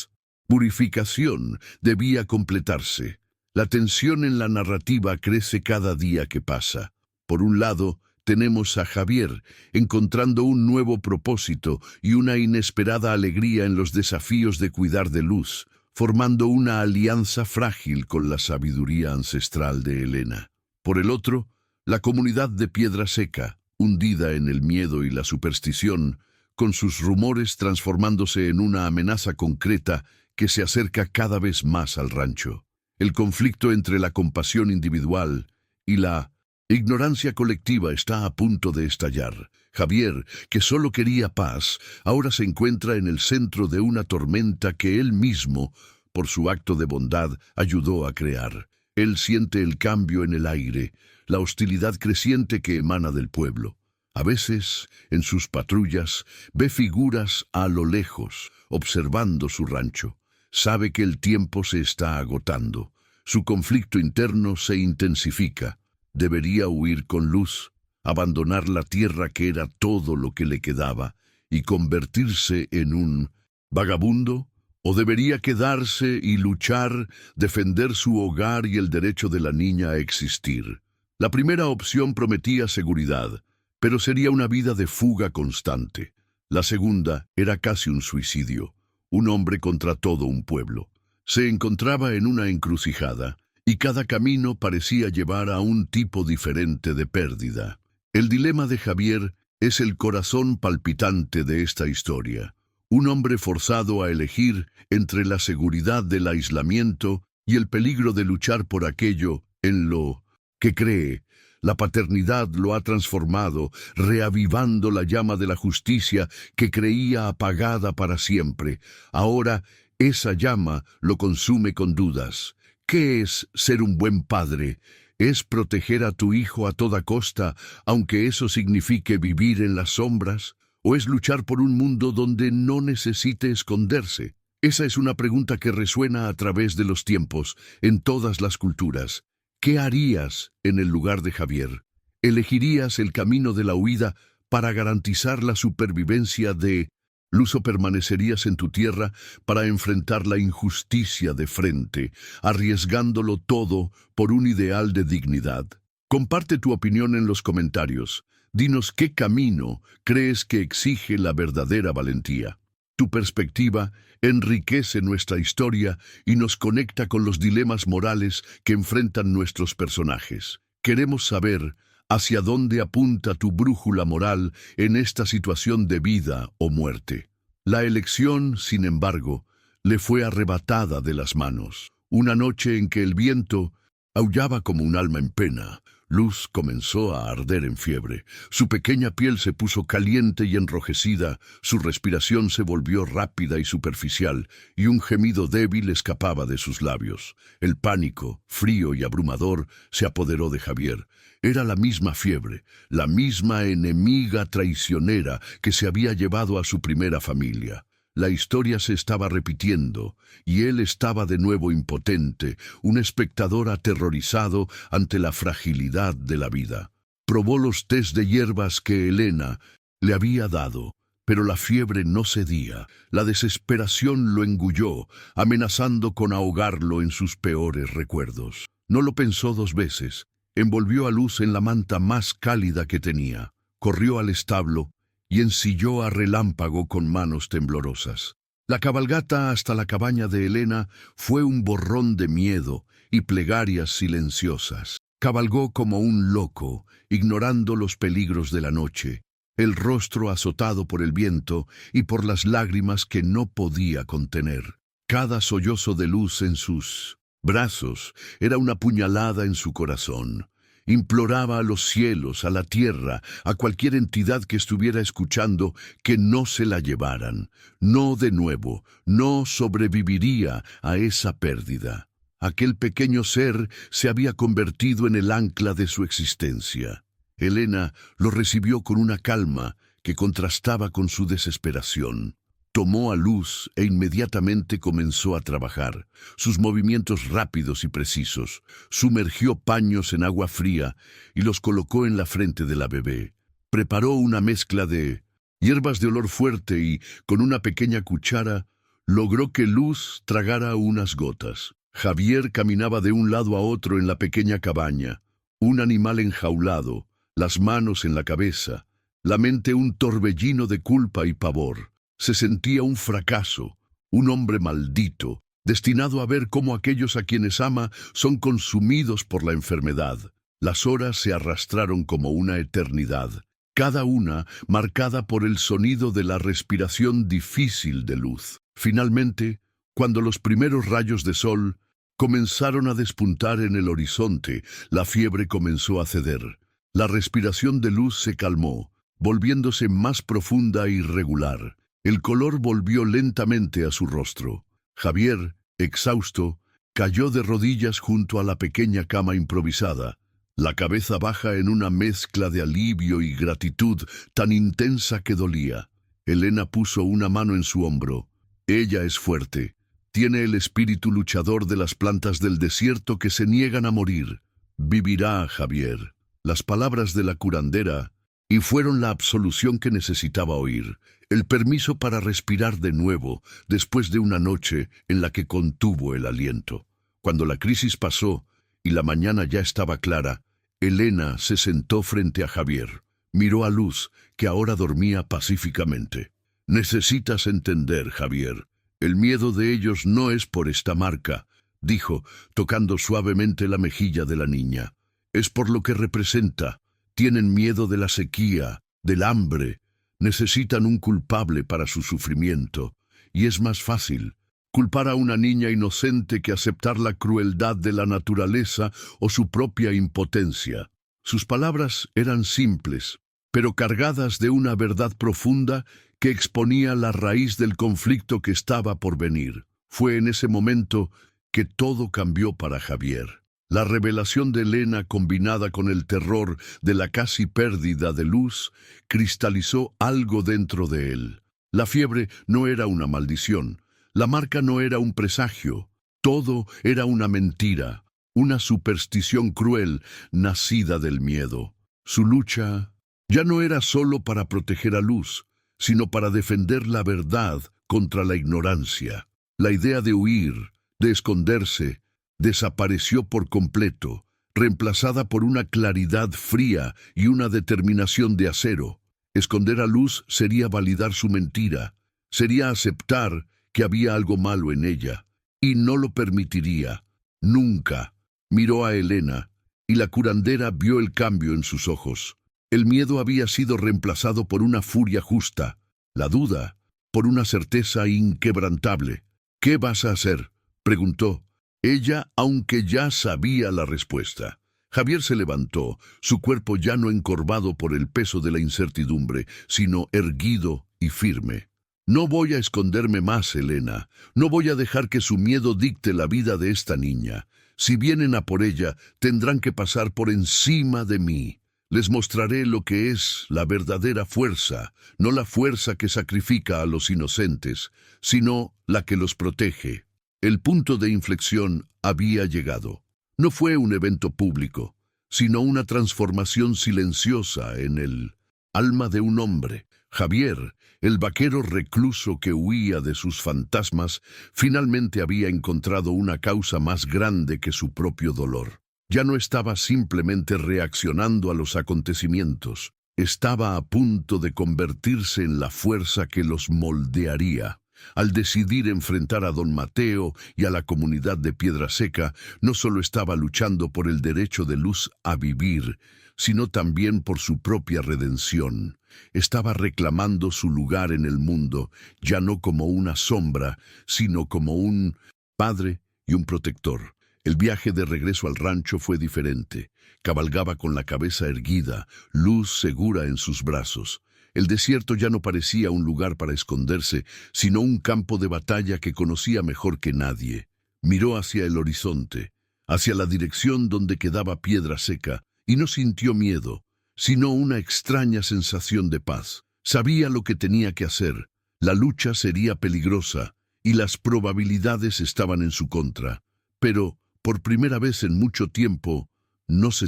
purificación debía completarse. La tensión en la narrativa crece cada día que pasa. Por un lado, tenemos a Javier encontrando un nuevo propósito y una inesperada alegría en los desafíos de cuidar de Luz, formando una alianza frágil con la sabiduría ancestral de Elena. Por el otro, la comunidad de Piedra Seca, hundida en el miedo y la superstición, con sus rumores transformándose en una amenaza concreta que se acerca cada vez más al rancho. El conflicto entre la compasión individual y la ignorancia colectiva está a punto de estallar. Javier, que solo quería paz, ahora se encuentra en el centro de una tormenta que él mismo, por su acto de bondad, ayudó a crear. Él siente el cambio en el aire, la hostilidad creciente que emana del pueblo. A veces, en sus patrullas, ve figuras a lo lejos, observando su rancho. Sabe que el tiempo se está agotando. Su conflicto interno se intensifica. Debería huir con Luz, abandonar la tierra que era todo lo que le quedaba, y convertirse en un vagabundo? ¿O debería quedarse y luchar, defender su hogar y el derecho de la niña a existir? La primera opción prometía seguridad, pero sería una vida de fuga constante. La segunda era casi un suicidio, un hombre contra todo un pueblo. Se encontraba en una encrucijada, y cada camino parecía llevar a un tipo diferente de pérdida. El dilema de Javier es el corazón palpitante de esta historia. Un hombre forzado a elegir entre la seguridad del aislamiento y el peligro de luchar por aquello en lo que cree. La paternidad lo ha transformado, reavivando la llama de la justicia que creía apagada para siempre. Ahora, esa llama lo consume con dudas. ¿Qué es ser un buen padre? ¿Es proteger a tu hijo a toda costa, aunque eso signifique vivir en las sombras? ¿O es luchar por un mundo donde no necesite esconderse? Esa es una pregunta que resuena a través de los tiempos, en todas las culturas. ¿Qué harías en el lugar de Javier? ¿Elegirías el camino de la huida para garantizar la supervivencia de Luz, o permanecerías en tu tierra para enfrentar la injusticia de frente, arriesgándolo todo por un ideal de dignidad? Comparte tu opinión en los comentarios. Dinos qué camino crees que exige la verdadera valentía. Tu perspectiva enriquece nuestra historia y nos conecta con los dilemas morales que enfrentan nuestros personajes. Queremos saber hacia dónde apunta tu brújula moral en esta situación de vida o muerte. La elección, sin embargo, le fue arrebatada de las manos. Una noche en que el viento aullaba como un alma en pena, Luz comenzó a arder en fiebre. Su pequeña piel se puso caliente y enrojecida, su respiración se volvió rápida y superficial, y un gemido débil escapaba de sus labios. El pánico, frío y abrumador, se apoderó de Javier. Era la misma fiebre, la misma enemiga traicionera que se había llevado a su primera familia. La historia se estaba repitiendo, y él estaba de nuevo impotente, un espectador aterrorizado ante la fragilidad de la vida. Probó los tés de hierbas que Elena le había dado, pero la fiebre no cedía. La desesperación lo engulló, amenazando con ahogarlo en sus peores recuerdos. No lo pensó dos veces. Envolvió a Luz en la manta más cálida que tenía, corrió al establo y ensilló a Relámpago con manos temblorosas. La cabalgata hasta la cabaña de Elena fue un borrón de miedo y plegarias silenciosas. Cabalgó como un loco, ignorando los peligros de la noche, el rostro azotado por el viento y por las lágrimas que no podía contener. Cada sollozo de Luz en sus brazos era una puñalada en su corazón. Imploraba a los cielos, a la tierra, a cualquier entidad que estuviera escuchando, que no se la llevaran. No de nuevo, no sobreviviría a esa pérdida. Aquel pequeño ser se había convertido en el ancla de su existencia. Elena lo recibió con una calma que contrastaba con su desesperación. Tomó a Luz e inmediatamente comenzó a trabajar. Sus movimientos rápidos y precisos. Sumergió paños en agua fría y los colocó en la frente de la bebé. Preparó una mezcla de hierbas de olor fuerte y, con una pequeña cuchara, logró que Luz tragara unas gotas. Javier caminaba de un lado a otro en la pequeña cabaña, un animal enjaulado, las manos en la cabeza, la mente un torbellino de culpa y pavor. Se sentía un fracaso, un hombre maldito, destinado a ver cómo aquellos a quienes ama son consumidos por la enfermedad. Las horas se arrastraron como una eternidad, cada una marcada por el sonido de la respiración difícil de Luz. Finalmente, cuando los primeros rayos de sol comenzaron a despuntar en el horizonte, la fiebre comenzó a ceder. La respiración de Luz se calmó, volviéndose más profunda e irregular. El color volvió lentamente a su rostro. Javier, exhausto, cayó de rodillas junto a la pequeña cama improvisada, la cabeza baja en una mezcla de alivio y gratitud tan intensa que dolía. Elena puso una mano en su hombro. Ella es fuerte. Tiene el espíritu luchador de las plantas del desierto que se niegan a morir. Vivirá, Javier. Las palabras de la curandera y fueron la absolución que necesitaba oír, el permiso para respirar de nuevo después de una noche en la que contuvo el aliento. Cuando la crisis pasó y la mañana ya estaba clara, Elena se sentó frente a Javier. Miró a Luz, que ahora dormía pacíficamente. «Necesitas entender, Javier. El miedo de ellos no es por esta marca», dijo, tocando suavemente la mejilla de la niña. «Es por lo que representa. Tienen miedo de la sequía, del hambre. Necesitan un culpable para su sufrimiento. Y es más fácil culpar a una niña inocente que aceptar la crueldad de la naturaleza o su propia impotencia». Sus palabras eran simples, pero cargadas de una verdad profunda que exponía la raíz del conflicto que estaba por venir. Fue en ese momento que todo cambió para Javier. La revelación de Elena, combinada con el terror de la casi pérdida de Luz, cristalizó algo dentro de él. La fiebre no era una maldición, la marca no era un presagio, todo era una mentira, una superstición cruel nacida del miedo. Su lucha ya no era solo para proteger a Luz, sino para defender la verdad contra la ignorancia. La idea de huir, de esconderse, desapareció por completo, reemplazada por una claridad fría y una determinación de acero. Esconder a Luz sería validar su mentira, sería aceptar que había algo malo en ella, y no lo permitiría, nunca. Miró a Elena, y la curandera vio el cambio en sus ojos. El miedo había sido reemplazado por una furia justa, la duda por una certeza inquebrantable. «¿Qué vas a hacer?», preguntó ella, aunque ya sabía la respuesta. Javier se levantó, su cuerpo ya no encorvado por el peso de la incertidumbre, sino erguido y firme. «No voy a esconderme más, Elena. No voy a dejar que su miedo dicte la vida de esta niña. Si vienen a por ella, tendrán que pasar por encima de mí. Les mostraré lo que es la verdadera fuerza, no la fuerza que sacrifica a los inocentes, sino la que los protege». El punto de inflexión había llegado. No fue un evento público, sino una transformación silenciosa en el alma de un hombre. Javier, el vaquero recluso que huía de sus fantasmas, finalmente había encontrado una causa más grande que su propio dolor. Ya no estaba simplemente reaccionando a los acontecimientos, estaba a punto de convertirse en la fuerza que los moldearía. Al decidir enfrentar a don Mateo y a la comunidad de Piedra Seca, no solo estaba luchando por el derecho de Luz a vivir, sino también por su propia redención. Estaba reclamando su lugar en el mundo, ya no como una sombra, sino como un padre y un protector. El viaje de regreso al rancho fue diferente. Cabalgaba con la cabeza erguida, Luz segura en sus brazos. El desierto ya no parecía un lugar para esconderse, sino un campo de batalla que conocía mejor que nadie. Miró hacia el horizonte, hacia la dirección donde quedaba Piedra Seca, y no sintió miedo, sino una extraña sensación de paz. Sabía lo que tenía que hacer. La lucha sería peligrosa, y las probabilidades estaban en su contra. Pero, por primera vez en mucho tiempo, no se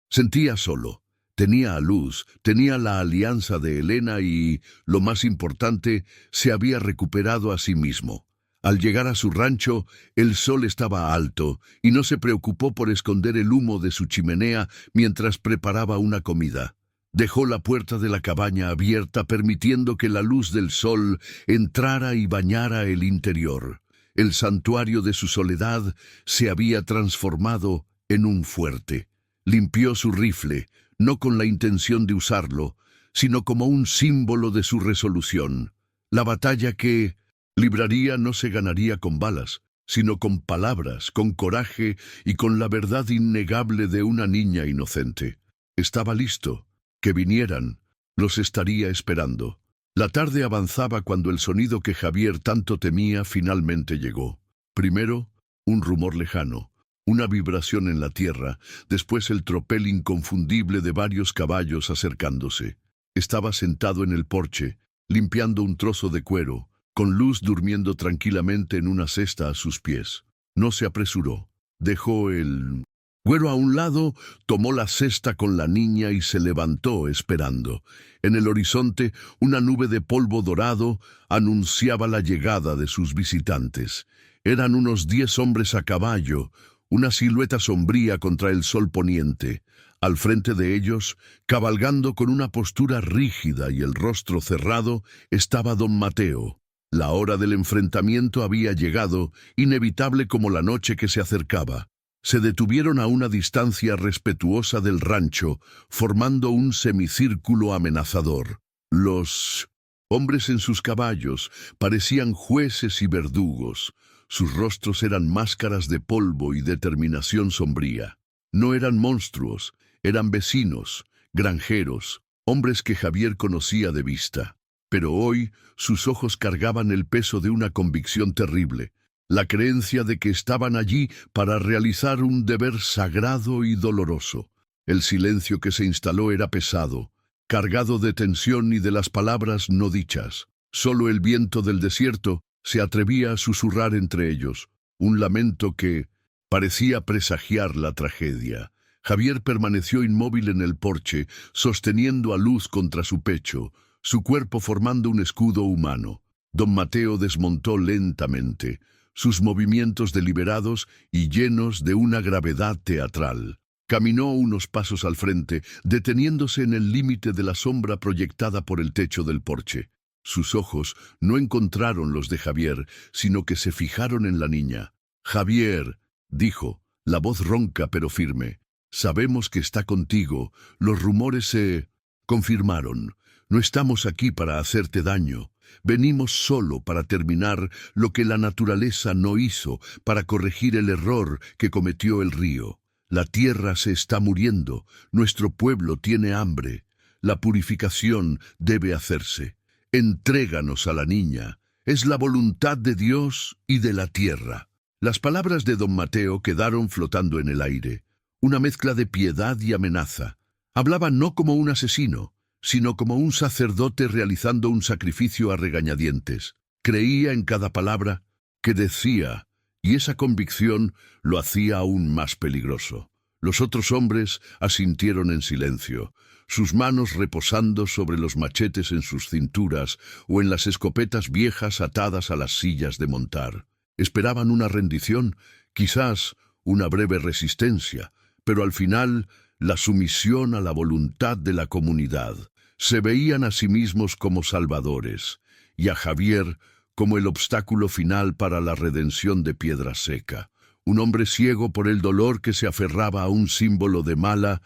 sentía solo. Tenía a Luz, tenía la alianza de Elena y, lo más importante, se había recuperado a sí mismo. Al llegar a su rancho, el sol estaba alto y no se preocupó por esconder el humo de su chimenea mientras preparaba una comida. Dejó la puerta de la cabaña abierta, permitiendo que la luz del sol entrara y bañara el interior. El santuario de su soledad se había transformado en un fuerte. Limpió su rifle, no con la intención de usarlo, sino como un símbolo de su resolución. La batalla que libraría no se ganaría con balas, sino con palabras, con coraje y con la verdad innegable de una niña inocente. Estaba listo. Que vinieran, los estaría esperando. La tarde avanzaba cuando el sonido que Javier tanto temía finalmente llegó. Primero, un rumor lejano, una vibración en la tierra, después el tropel inconfundible de varios caballos acercándose. Estaba sentado en el porche, limpiando un trozo de cuero, con Luz durmiendo tranquilamente en una cesta a sus pies. No se apresuró. Dejó el Güero a un lado tomó la cesta con la niña y se levantó esperando. En el horizonte, una nube de polvo dorado anunciaba la llegada de sus visitantes. Eran unos 10 hombres a caballo, una silueta sombría contra el sol poniente. Al frente de ellos, cabalgando con una postura rígida y el rostro cerrado, estaba don Mateo. La hora del enfrentamiento había llegado, inevitable como la noche que se acercaba. Se detuvieron a una distancia respetuosa del rancho, formando un semicírculo amenazador. Los hombres en sus caballos parecían jueces y verdugos. Sus rostros eran máscaras de polvo y determinación sombría. No eran monstruos, eran vecinos, granjeros, hombres que Javier conocía de vista. Pero hoy sus ojos cargaban el peso de una convicción terrible, la creencia de que estaban allí para realizar un deber sagrado y doloroso. El silencio que se instaló era pesado, cargado de tensión y de las palabras no dichas. Solo el viento del desierto se atrevía a susurrar entre ellos, un lamento que parecía presagiar la tragedia. Javier permaneció inmóvil en el porche, sosteniendo a Luz contra su pecho, su cuerpo formando un escudo humano. Don Mateo desmontó lentamente, sus movimientos deliberados y llenos de una gravedad teatral. Caminó unos pasos al frente, deteniéndose en el límite de la sombra proyectada por el techo del porche. Sus ojos no encontraron los de Javier, sino que se fijaron en la niña. «Javier», dijo, la voz ronca pero firme, «sabemos que está contigo. Los rumores se confirmaron. No estamos aquí para hacerte daño. Venimos solo para terminar lo que la naturaleza no hizo, para corregir el error que cometió el río. La tierra se está muriendo, nuestro pueblo tiene hambre. La purificación debe hacerse. Entréganos a la niña. Es la voluntad de Dios y de la tierra». Las palabras de don Mateo quedaron flotando en el aire, una mezcla de piedad y amenaza. Hablaba no como un asesino, sino como un sacerdote realizando un sacrificio a regañadientes. Creía en cada palabra que decía, y esa convicción lo hacía aún más peligroso. Los otros hombres asintieron en silencio, sus manos reposando sobre los machetes en sus cinturas o en las escopetas viejas atadas a las sillas de montar. Esperaban una rendición, quizás una breve resistencia, pero al final la sumisión a la voluntad de la comunidad. Se veían a sí mismos como salvadores, y a Javier como el obstáculo final para la redención de Piedra Seca, un hombre ciego por el dolor que se aferraba a un símbolo de mala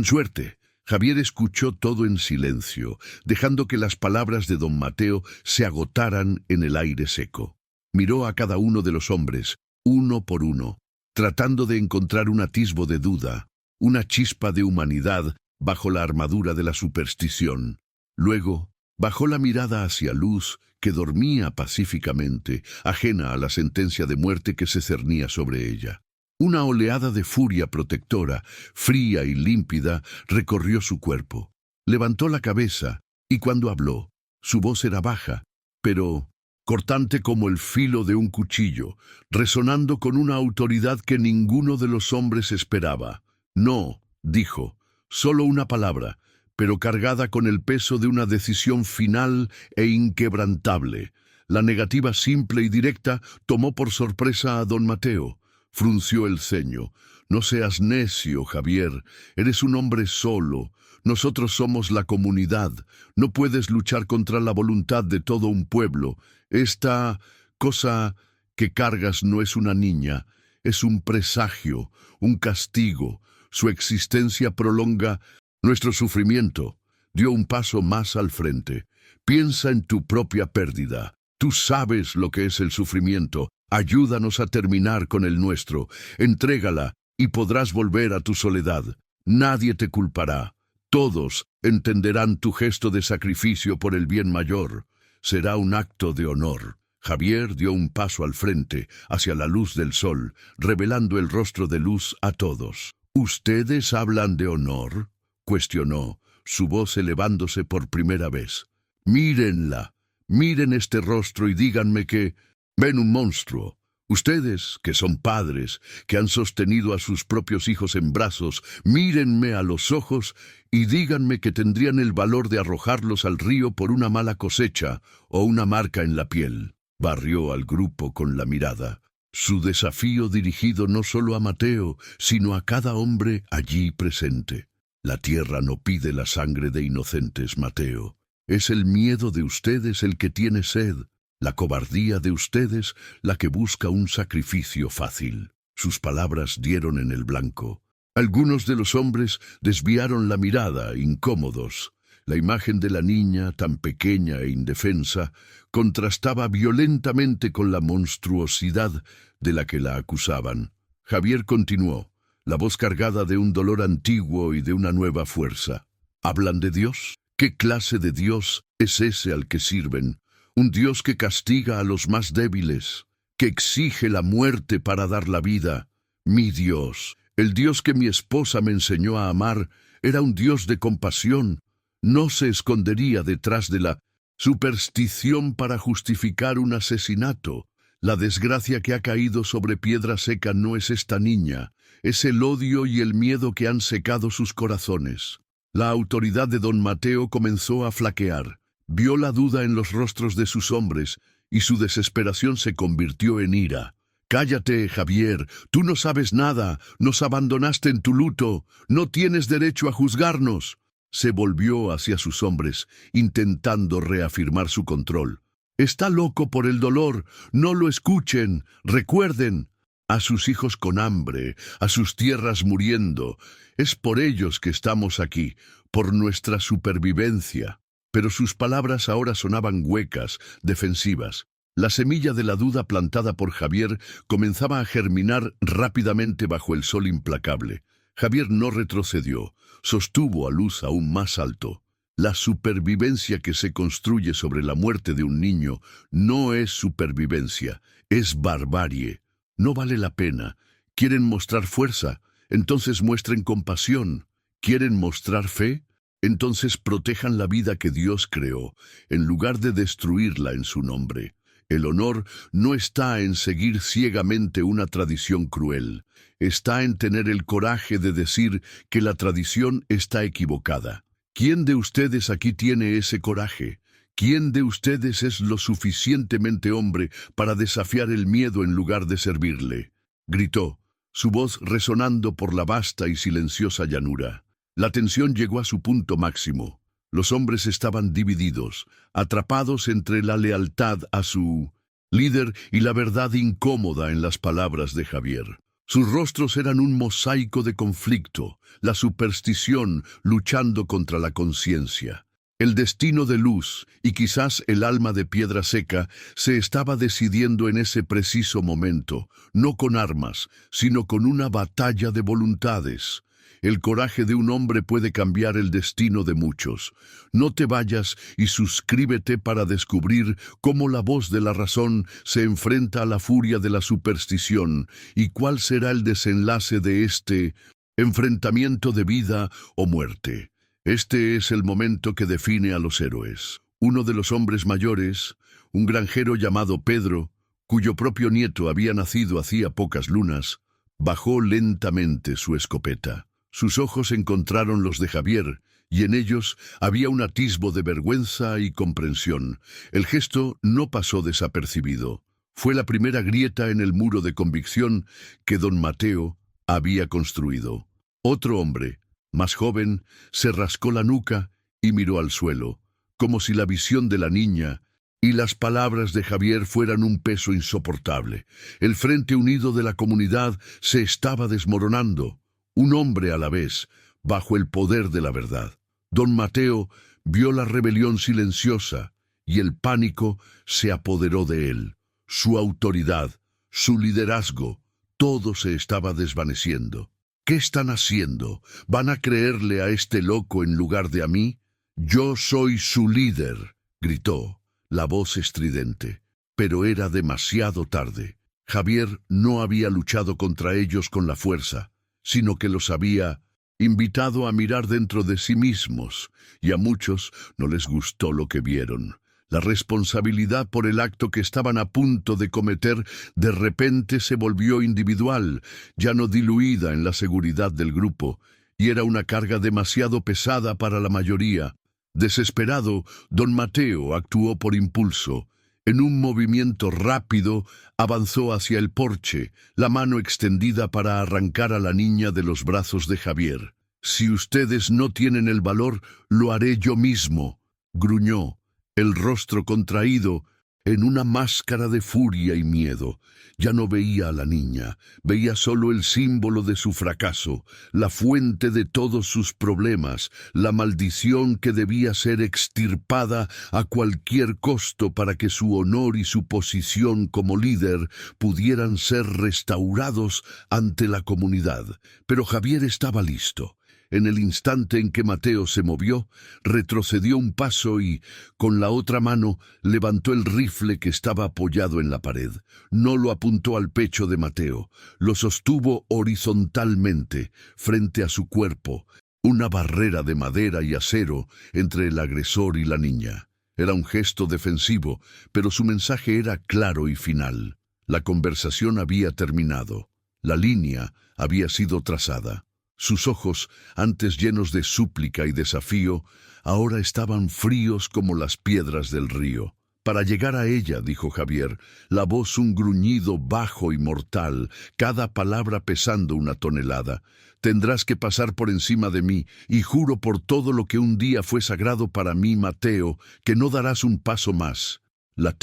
suerte. Javier escuchó todo en silencio, dejando que las palabras de don Mateo se agotaran en el aire seco. Miró a cada uno de los hombres, uno por uno, tratando de encontrar un atisbo de duda, una chispa de humanidad bajo la armadura de la superstición. Luego, bajó la mirada hacia Luz, que dormía pacíficamente, ajena a la sentencia de muerte que se cernía sobre ella. Una oleada de furia protectora, fría y límpida, recorrió su cuerpo. Levantó la cabeza, y cuando habló, su voz era baja, pero cortante como el filo de un cuchillo, resonando con una autoridad que ninguno de los hombres esperaba. «No», dijo, solo una palabra, pero cargada con el peso de una decisión final e inquebrantable. La negativa simple y directa tomó por sorpresa a don Mateo. Frunció el ceño. «No seas necio, Javier. Eres un hombre solo. Nosotros somos la comunidad. No puedes luchar contra la voluntad de todo un pueblo. Esta cosa que cargas no es una niña. Es un presagio, un castigo. Su existencia prolonga nuestro sufrimiento». Dio un paso más al frente. «Piensa en tu propia pérdida. Tú sabes lo que es el sufrimiento. Ayúdanos a terminar con el nuestro. Entrégala y podrás volver a tu soledad. Nadie te culpará. Todos entenderán tu gesto de sacrificio por el bien mayor. Será un acto de honor». Javier dio un paso al frente, hacia la luz del sol, revelando el rostro de Luz a todos. «¿Ustedes hablan de honor?», cuestionó, su voz elevándose por primera vez. «Mírenla, miren este rostro y díganme que ven un monstruo, Ustedes, que son padres, que han sostenido a sus propios hijos en brazos, mírenme a los ojos y díganme que tendrían el valor de arrojarlos al río por una mala cosecha o una marca en la piel. Barrió al grupo con la mirada. Su desafío dirigido no solo a Mateo, sino a cada hombre allí presente. La tierra no pide la sangre de inocentes, Mateo. Es el miedo de ustedes el que tiene sed. La cobardía de ustedes la que busca un sacrificio fácil. Sus palabras dieron en el blanco. Algunos de los hombres desviaron la mirada, incómodos. La imagen de la niña, tan pequeña e indefensa, contrastaba violentamente con la monstruosidad de la que la acusaban. Javier continuó, la voz cargada de un dolor antiguo y de una nueva fuerza. ¿Hablan de Dios? ¿Qué clase de Dios es ese al que sirven? Un Dios que castiga a los más débiles, que exige la muerte para dar la vida. Mi Dios, el Dios que mi esposa me enseñó a amar, era un Dios de compasión. No se escondería detrás de la superstición para justificar un asesinato. La desgracia que ha caído sobre piedra seca no es esta niña, es el odio y el miedo que han secado sus corazones. La autoridad de don Mateo comenzó a flaquear. Vio la duda en los rostros de sus hombres, y su desesperación se convirtió en ira. «Cállate, Javier, tú no sabes nada, nos abandonaste en tu luto, no tienes derecho a juzgarnos». Se volvió hacia sus hombres, intentando reafirmar su control. «Está loco por el dolor, no lo escuchen, recuerden a sus hijos con hambre, a sus tierras muriendo. Es por ellos que estamos aquí, por nuestra supervivencia». Pero sus palabras ahora sonaban huecas, defensivas. La semilla de la duda plantada por Javier comenzaba a germinar rápidamente bajo el sol implacable. Javier no retrocedió, sostuvo a Luz aún más alto. La supervivencia que se construye sobre la muerte de un niño no es supervivencia, es barbarie. No vale la pena. ¿Quieren mostrar fuerza? Entonces muestren compasión. ¿Quieren mostrar fe? Entonces protejan la vida que Dios creó, en lugar de destruirla en su nombre. El honor no está en seguir ciegamente una tradición cruel, está en tener el coraje de decir que la tradición está equivocada. ¿Quién de ustedes aquí tiene ese coraje? ¿Quién de ustedes es lo suficientemente hombre para desafiar el miedo en lugar de servirle? Gritó, su voz resonando por la vasta y silenciosa llanura. La tensión llegó a su punto máximo. Los hombres estaban divididos, atrapados entre la lealtad a su líder y la verdad incómoda en las palabras de Javier. Sus rostros eran un mosaico de conflicto, la superstición luchando contra la conciencia. El destino de Luz, y quizás el alma de Piedra Seca, se estaba decidiendo en ese preciso momento, no con armas, sino con una batalla de voluntades. El coraje de un hombre puede cambiar el destino de muchos. No te vayas y suscríbete para descubrir cómo la voz de la razón se enfrenta a la furia de la superstición y cuál será el desenlace de este enfrentamiento de vida o muerte. Este es el momento que define a los héroes. Uno de los hombres mayores, un granjero llamado Pedro, cuyo propio nieto había nacido hacía pocas lunas, bajó lentamente su escopeta. Sus ojos encontraron los de Javier, y en ellos había un atisbo de vergüenza y comprensión. El gesto no pasó desapercibido. Fue la primera grieta en el muro de convicción que don Mateo había construido. Otro hombre, más joven, se rascó la nuca y miró al suelo, como si la visión de la niña y las palabras de Javier fueran un peso insoportable. El frente unido de la comunidad se estaba desmoronando. Un hombre a la vez, bajo el poder de la verdad. Don Mateo vio la rebelión silenciosa y el pánico se apoderó de él. Su autoridad, su liderazgo, todo se estaba desvaneciendo. ¿Qué están haciendo? ¿Van a creerle a este loco en lugar de a mí? Yo soy su líder, gritó, la voz estridente. Pero era demasiado tarde. Javier no había luchado contra ellos con la fuerza, sino que los había invitado a mirar dentro de sí mismos, y a muchos no les gustó lo que vieron. La responsabilidad por el acto que estaban a punto de cometer de repente se volvió individual, ya no diluida en la seguridad del grupo, y era una carga demasiado pesada para la mayoría. Desesperado, don Mateo actuó por impulso. En un movimiento rápido, avanzó hacia el porche, la mano extendida para arrancar a la niña de los brazos de Javier. «Si ustedes no tienen el valor, lo haré yo mismo», gruñó, el rostro contraído en una máscara de furia y miedo. Ya no veía a la niña, veía solo el símbolo de su fracaso, la fuente de todos sus problemas, la maldición que debía ser extirpada a cualquier costo para que su honor y su posición como líder pudieran ser restaurados ante la comunidad. Pero Javier estaba listo. En el instante en que Mateo se movió, retrocedió un paso y, con la otra mano, levantó el rifle que estaba apoyado en la pared. No lo apuntó al pecho de Mateo, lo sostuvo horizontalmente, frente a su cuerpo, una barrera de madera y acero entre el agresor y la niña. Era un gesto defensivo, pero su mensaje era claro y final. La conversación había terminado. La línea había sido trazada. Sus ojos, antes llenos de súplica y desafío, ahora estaban fríos como las piedras del río. «Para llegar a ella», dijo Javier, la voz un gruñido bajo y mortal, cada palabra pesando una tonelada. «Tendrás que pasar por encima de mí, y juro por todo lo que un día fue sagrado para mí, Mateo, que no darás un paso más». La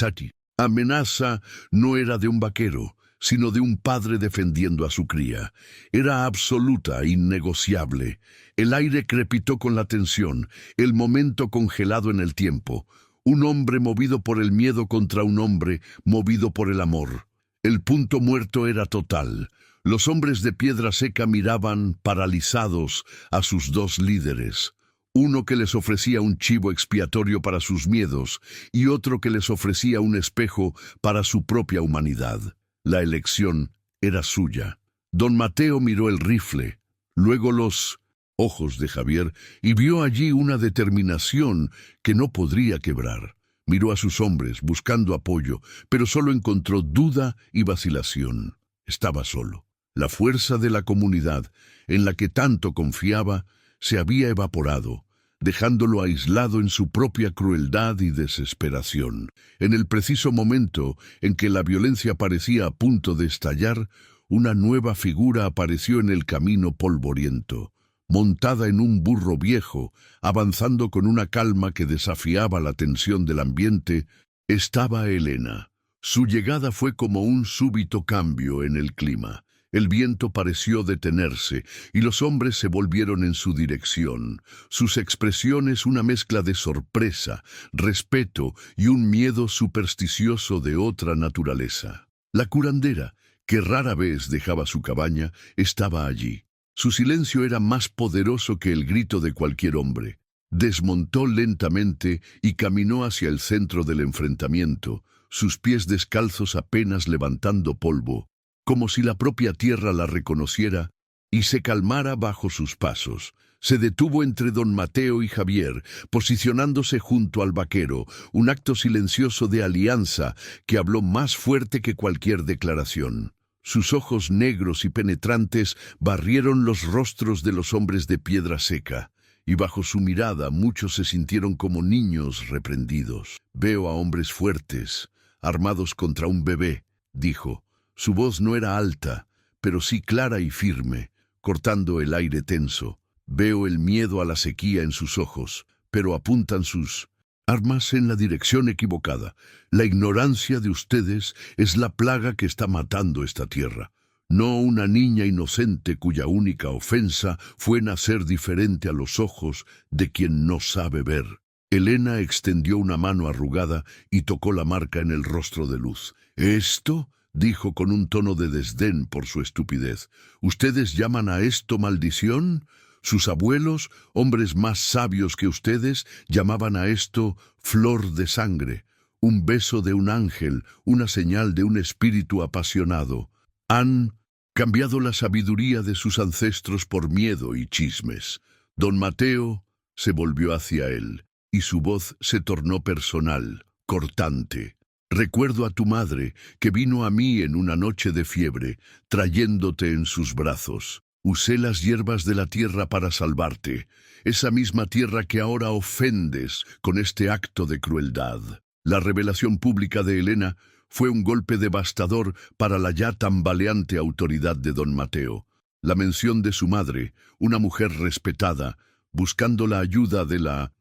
amenaza no era de un vaquero, sino de un padre defendiendo a su cría. Era absoluta, innegociable. El aire crepitó con la tensión, el momento congelado en el tiempo. Un hombre movido por el miedo contra un hombre movido por el amor. El punto muerto era total. Los hombres de Piedra Seca miraban, paralizados, a sus dos líderes. Uno que les ofrecía un chivo expiatorio para sus miedos y otro que les ofrecía un espejo para su propia humanidad. La elección era suya. Don Mateo miró el rifle, luego los ojos de Javier, y vio allí una determinación que no podría quebrar. Miró a sus hombres, buscando apoyo, pero solo encontró duda y vacilación. Estaba solo. La fuerza de la comunidad, en la que tanto confiaba, se había evaporado, dejándolo aislado en su propia crueldad y desesperación. En el preciso momento en que la violencia parecía a punto de estallar, una nueva figura apareció en el camino polvoriento, montada en un burro viejo, avanzando con una calma que desafiaba la tensión del ambiente. Estaba Elena. Su llegada fue como un súbito cambio en el clima. El viento pareció detenerse y los hombres se volvieron en su dirección. Sus expresiones una mezcla de sorpresa, respeto y un miedo supersticioso de otra naturaleza. La curandera, que rara vez dejaba su cabaña, estaba allí. Su silencio era más poderoso que el grito de cualquier hombre. Desmontó lentamente y caminó hacia el centro del enfrentamiento, sus pies descalzos apenas levantando polvo, como si la propia tierra la reconociera y se calmara bajo sus pasos. Se detuvo entre don Mateo y Javier, posicionándose junto al vaquero, un acto silencioso de alianza que habló más fuerte que cualquier declaración. Sus ojos negros y penetrantes barrieron los rostros de los hombres de Piedra Seca, y bajo su mirada muchos se sintieron como niños reprendidos. «Veo a hombres fuertes, armados contra un bebé», dijo. Su voz no era alta, pero sí clara y firme, cortando el aire tenso. «Veo el miedo a la sequía en sus ojos, pero apuntan sus armas en la dirección equivocada. La ignorancia de ustedes es la plaga que está matando esta tierra. No una niña inocente cuya única ofensa fue nacer diferente a los ojos de quien no sabe ver». Elena extendió una mano arrugada y tocó la marca en el rostro de Luz. «¿Esto?», dijo con un tono de desdén por su estupidez. «¿Ustedes llaman a esto maldición? Sus abuelos, hombres más sabios que ustedes, llamaban a esto flor de sangre, un beso de un ángel, una señal de un espíritu apasionado. Han cambiado la sabiduría de sus ancestros por miedo y chismes». Don Mateo se volvió hacia él, y su voz se tornó personal. cortante. Recuerdo a tu madre, que vino a mí en una noche de fiebre, trayéndote en sus brazos. Usé las hierbas de la tierra para salvarte, esa misma tierra que ahora ofendes con este acto de crueldad. La revelación pública de Helena fue un golpe devastador para la ya tambaleante autoridad de don Mateo. La mención de su madre, una mujer respetada, buscando la ayuda de la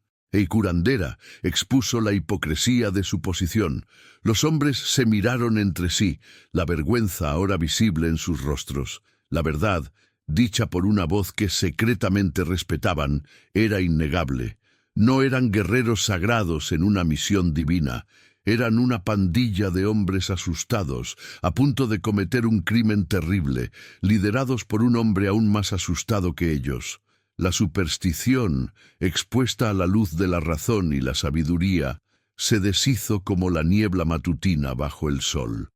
curandera, expuso la hipocresía de su posición. Los hombres se miraron entre sí, la vergüenza ahora visible en sus rostros. La verdad, dicha por una voz que secretamente respetaban, era innegable. No eran guerreros sagrados en una misión divina. Eran una pandilla de hombres asustados, a punto de cometer un crimen terrible, liderados por un hombre aún más asustado que ellos. La superstición, expuesta a la luz de la razón y la sabiduría, se deshizo como la niebla matutina bajo el sol.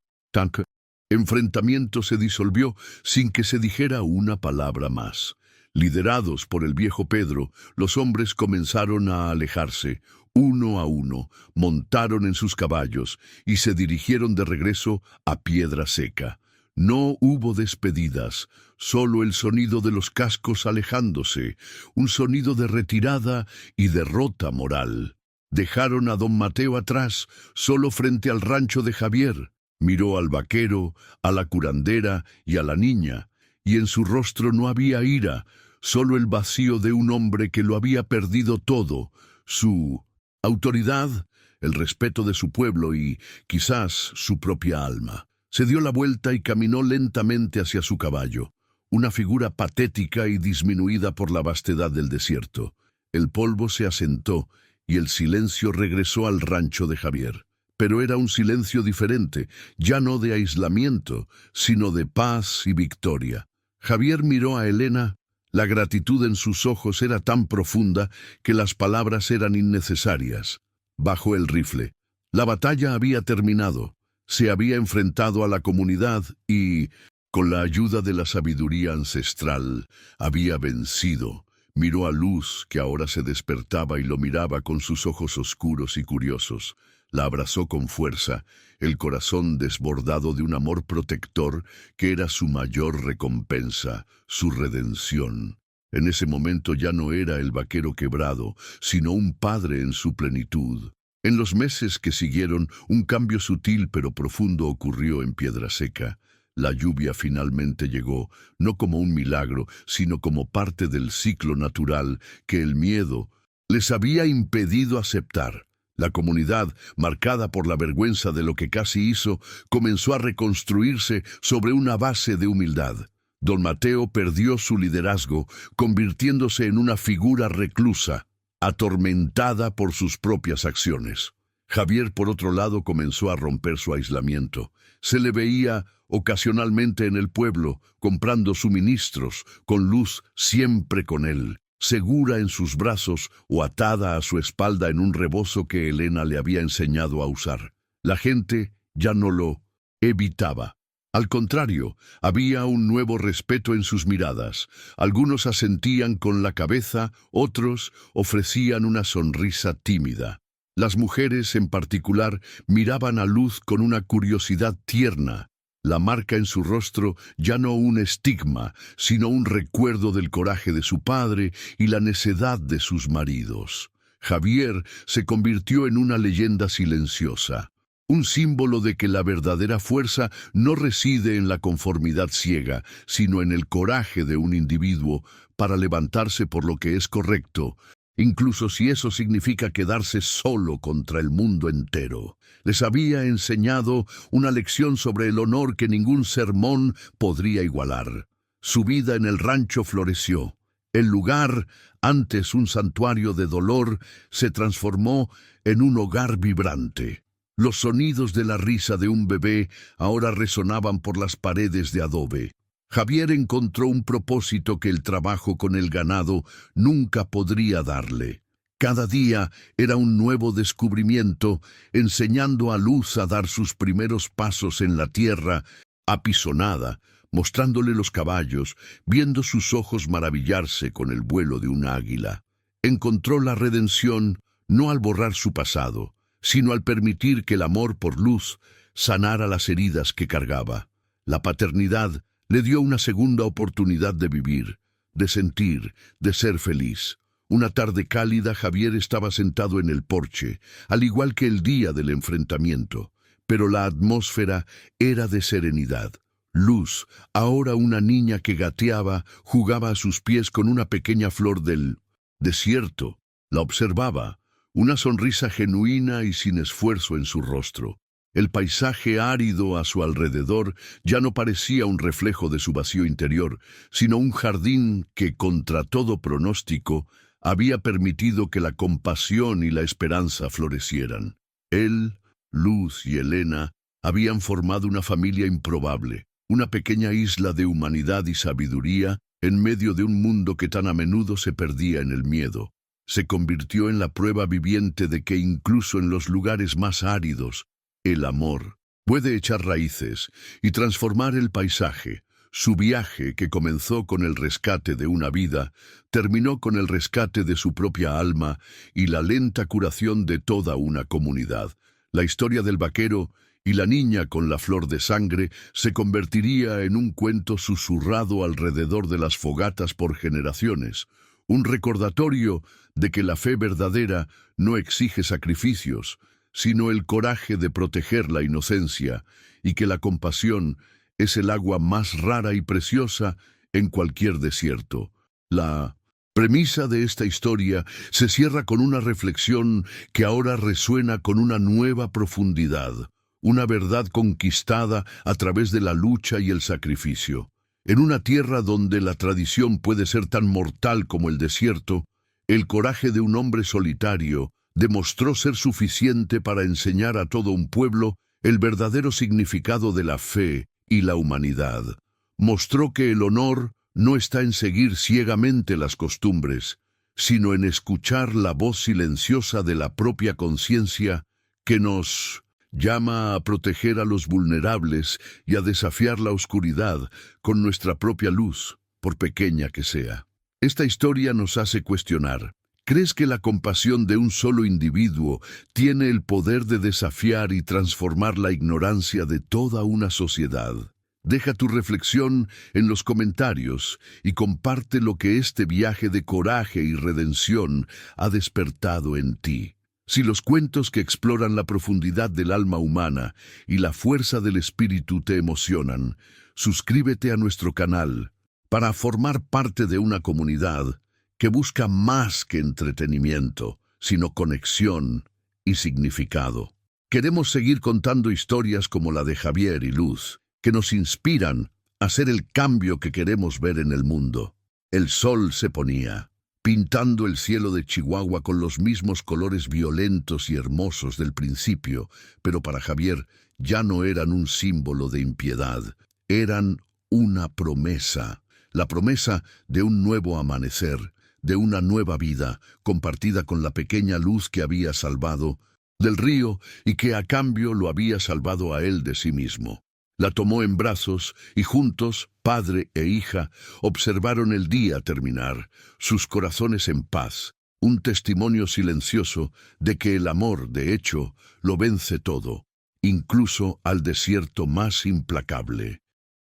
Enfrentamiento se disolvió sin que se dijera una palabra más. Liderados por el viejo Pedro, los hombres comenzaron a alejarse, uno a uno, montaron en sus caballos y se dirigieron de regreso a Piedra Seca. No hubo despedidas, solo el sonido de los cascos alejándose, un sonido de retirada y derrota moral. Dejaron a don Mateo atrás, solo frente al rancho de Javier. Miró al vaquero, a la curandera y a la niña, y en su rostro no había ira, solo el vacío de un hombre que lo había perdido todo, su autoridad, el respeto de su pueblo y, quizás, su propia alma. Se dio la vuelta y caminó lentamente hacia su caballo, una figura patética y disminuida por la vastedad del desierto. El polvo se asentó y el silencio regresó al rancho de Javier. Pero era un silencio diferente, ya no de aislamiento, sino de paz y victoria. Javier miró a Helena. La gratitud en sus ojos era tan profunda que las palabras eran innecesarias. Bajó el rifle. La batalla había terminado. Se había enfrentado a la comunidad y, con la ayuda de la sabiduría ancestral, había vencido. Miró a Luz, que ahora se despertaba y lo miraba con sus ojos oscuros y curiosos. La abrazó con fuerza, el corazón desbordado de un amor protector que era su mayor recompensa, su redención. En ese momento ya no era el vaquero quebrado, sino un padre en su plenitud. En los meses que siguieron, un cambio sutil pero profundo ocurrió en Piedra Seca. La lluvia finalmente llegó, no como un milagro, sino como parte del ciclo natural que el miedo les había impedido aceptar. La comunidad, marcada por la vergüenza de lo que casi hizo, comenzó a reconstruirse sobre una base de humildad. Don Mateo perdió su liderazgo, convirtiéndose en una figura reclusa, atormentada por sus propias acciones. Javier, por otro lado, comenzó a romper su aislamiento. Se le veía ocasionalmente en el pueblo, comprando suministros, con Luz siempre con él, segura en sus brazos o atada a su espalda en un rebozo que Helena le había enseñado a usar. La gente ya no lo evitaba. Al contrario, había un nuevo respeto en sus miradas. Algunos asentían con la cabeza, otros ofrecían una sonrisa tímida. Las mujeres, en particular, miraban a Luz con una curiosidad tierna. La marca en su rostro ya no un estigma, sino un recuerdo del coraje de su padre y la necedad de sus maridos. Javier se convirtió en una leyenda silenciosa, un símbolo de que la verdadera fuerza no reside en la conformidad ciega, sino en el coraje de un individuo para levantarse por lo que es correcto, incluso si eso significa quedarse solo contra el mundo entero. Les había enseñado una lección sobre el honor que ningún sermón podría igualar. Su vida en el rancho floreció. El lugar, antes un santuario de dolor, se transformó en un hogar vibrante. Los sonidos de la risa de un bebé ahora resonaban por las paredes de adobe. Javier encontró un propósito que el trabajo con el ganado nunca podría darle. Cada día era un nuevo descubrimiento, enseñando a Luz a dar sus primeros pasos en la tierra apisonada, mostrándole los caballos, viendo sus ojos maravillarse con el vuelo de un águila. Encontró la redención no al borrar su pasado, sino al permitir que el amor por Luz sanara las heridas que cargaba. La paternidad le dio una segunda oportunidad de vivir, de sentir, de ser feliz. Una tarde cálida, Javier estaba sentado en el porche, al igual que el día del enfrentamiento, pero la atmósfera era de serenidad. Luz, ahora una niña que gateaba, jugaba a sus pies con una pequeña flor del desierto. La observaba, una sonrisa genuina y sin esfuerzo en su rostro. El paisaje árido a su alrededor ya no parecía un reflejo de su vacío interior, sino un jardín que, contra todo pronóstico, había permitido que la compasión y la esperanza florecieran. Él, Luz y Elena habían formado una familia improbable, una pequeña isla de humanidad y sabiduría en medio de un mundo que tan a menudo se perdía en el miedo. Se convirtió en la prueba viviente de que incluso en los lugares más áridos, el amor puede echar raíces y transformar el paisaje. Su viaje, que comenzó con el rescate de una vida, terminó con el rescate de su propia alma y la lenta curación de toda una comunidad. La historia del vaquero y la niña con la flor de sangre se convertiría en un cuento susurrado alrededor de las fogatas por generaciones, un recordatorio de que la fe verdadera no exige sacrificios, sino el coraje de proteger la inocencia, y que la compasión es el agua más rara y preciosa en cualquier desierto. La premisa de esta historia se cierra con una reflexión que ahora resuena con una nueva profundidad, una verdad conquistada a través de la lucha y el sacrificio. En una tierra donde la tradición puede ser tan mortal como el desierto, el coraje de un hombre solitario demostró ser suficiente para enseñar a todo un pueblo el verdadero significado de la fe y la humanidad. Mostró que el honor no está en seguir ciegamente las costumbres, sino en escuchar la voz silenciosa de la propia conciencia que nos llama a proteger a los vulnerables y a desafiar la oscuridad con nuestra propia luz, por pequeña que sea. Esta historia nos hace cuestionar: ¿crees que la compasión de un solo individuo tiene el poder de desafiar y transformar la ignorancia de toda una sociedad? Deja tu reflexión en los comentarios y comparte lo que este viaje de coraje y redención ha despertado en ti. Si los cuentos que exploran la profundidad del alma humana y la fuerza del espíritu te emocionan, suscríbete a nuestro canal para formar parte de una comunidad que busca más que entretenimiento, sino conexión y significado. Queremos seguir contando historias como la de Javier y Luz, que nos inspiran a ser el cambio que queremos ver en el mundo. El sol se ponía, pintando el cielo de Chihuahua con los mismos colores violentos y hermosos del principio, pero para Javier ya no eran un símbolo de impiedad, eran una promesa, la promesa de un nuevo amanecer, de una nueva vida, compartida con la pequeña Luz que había salvado del río y que a cambio lo había salvado a él de sí mismo. La tomó en brazos y juntos, padre e hija, observaron el día terminar, sus corazones en paz, un testimonio silencioso de que el amor, de hecho, lo vence todo, incluso al desierto más implacable.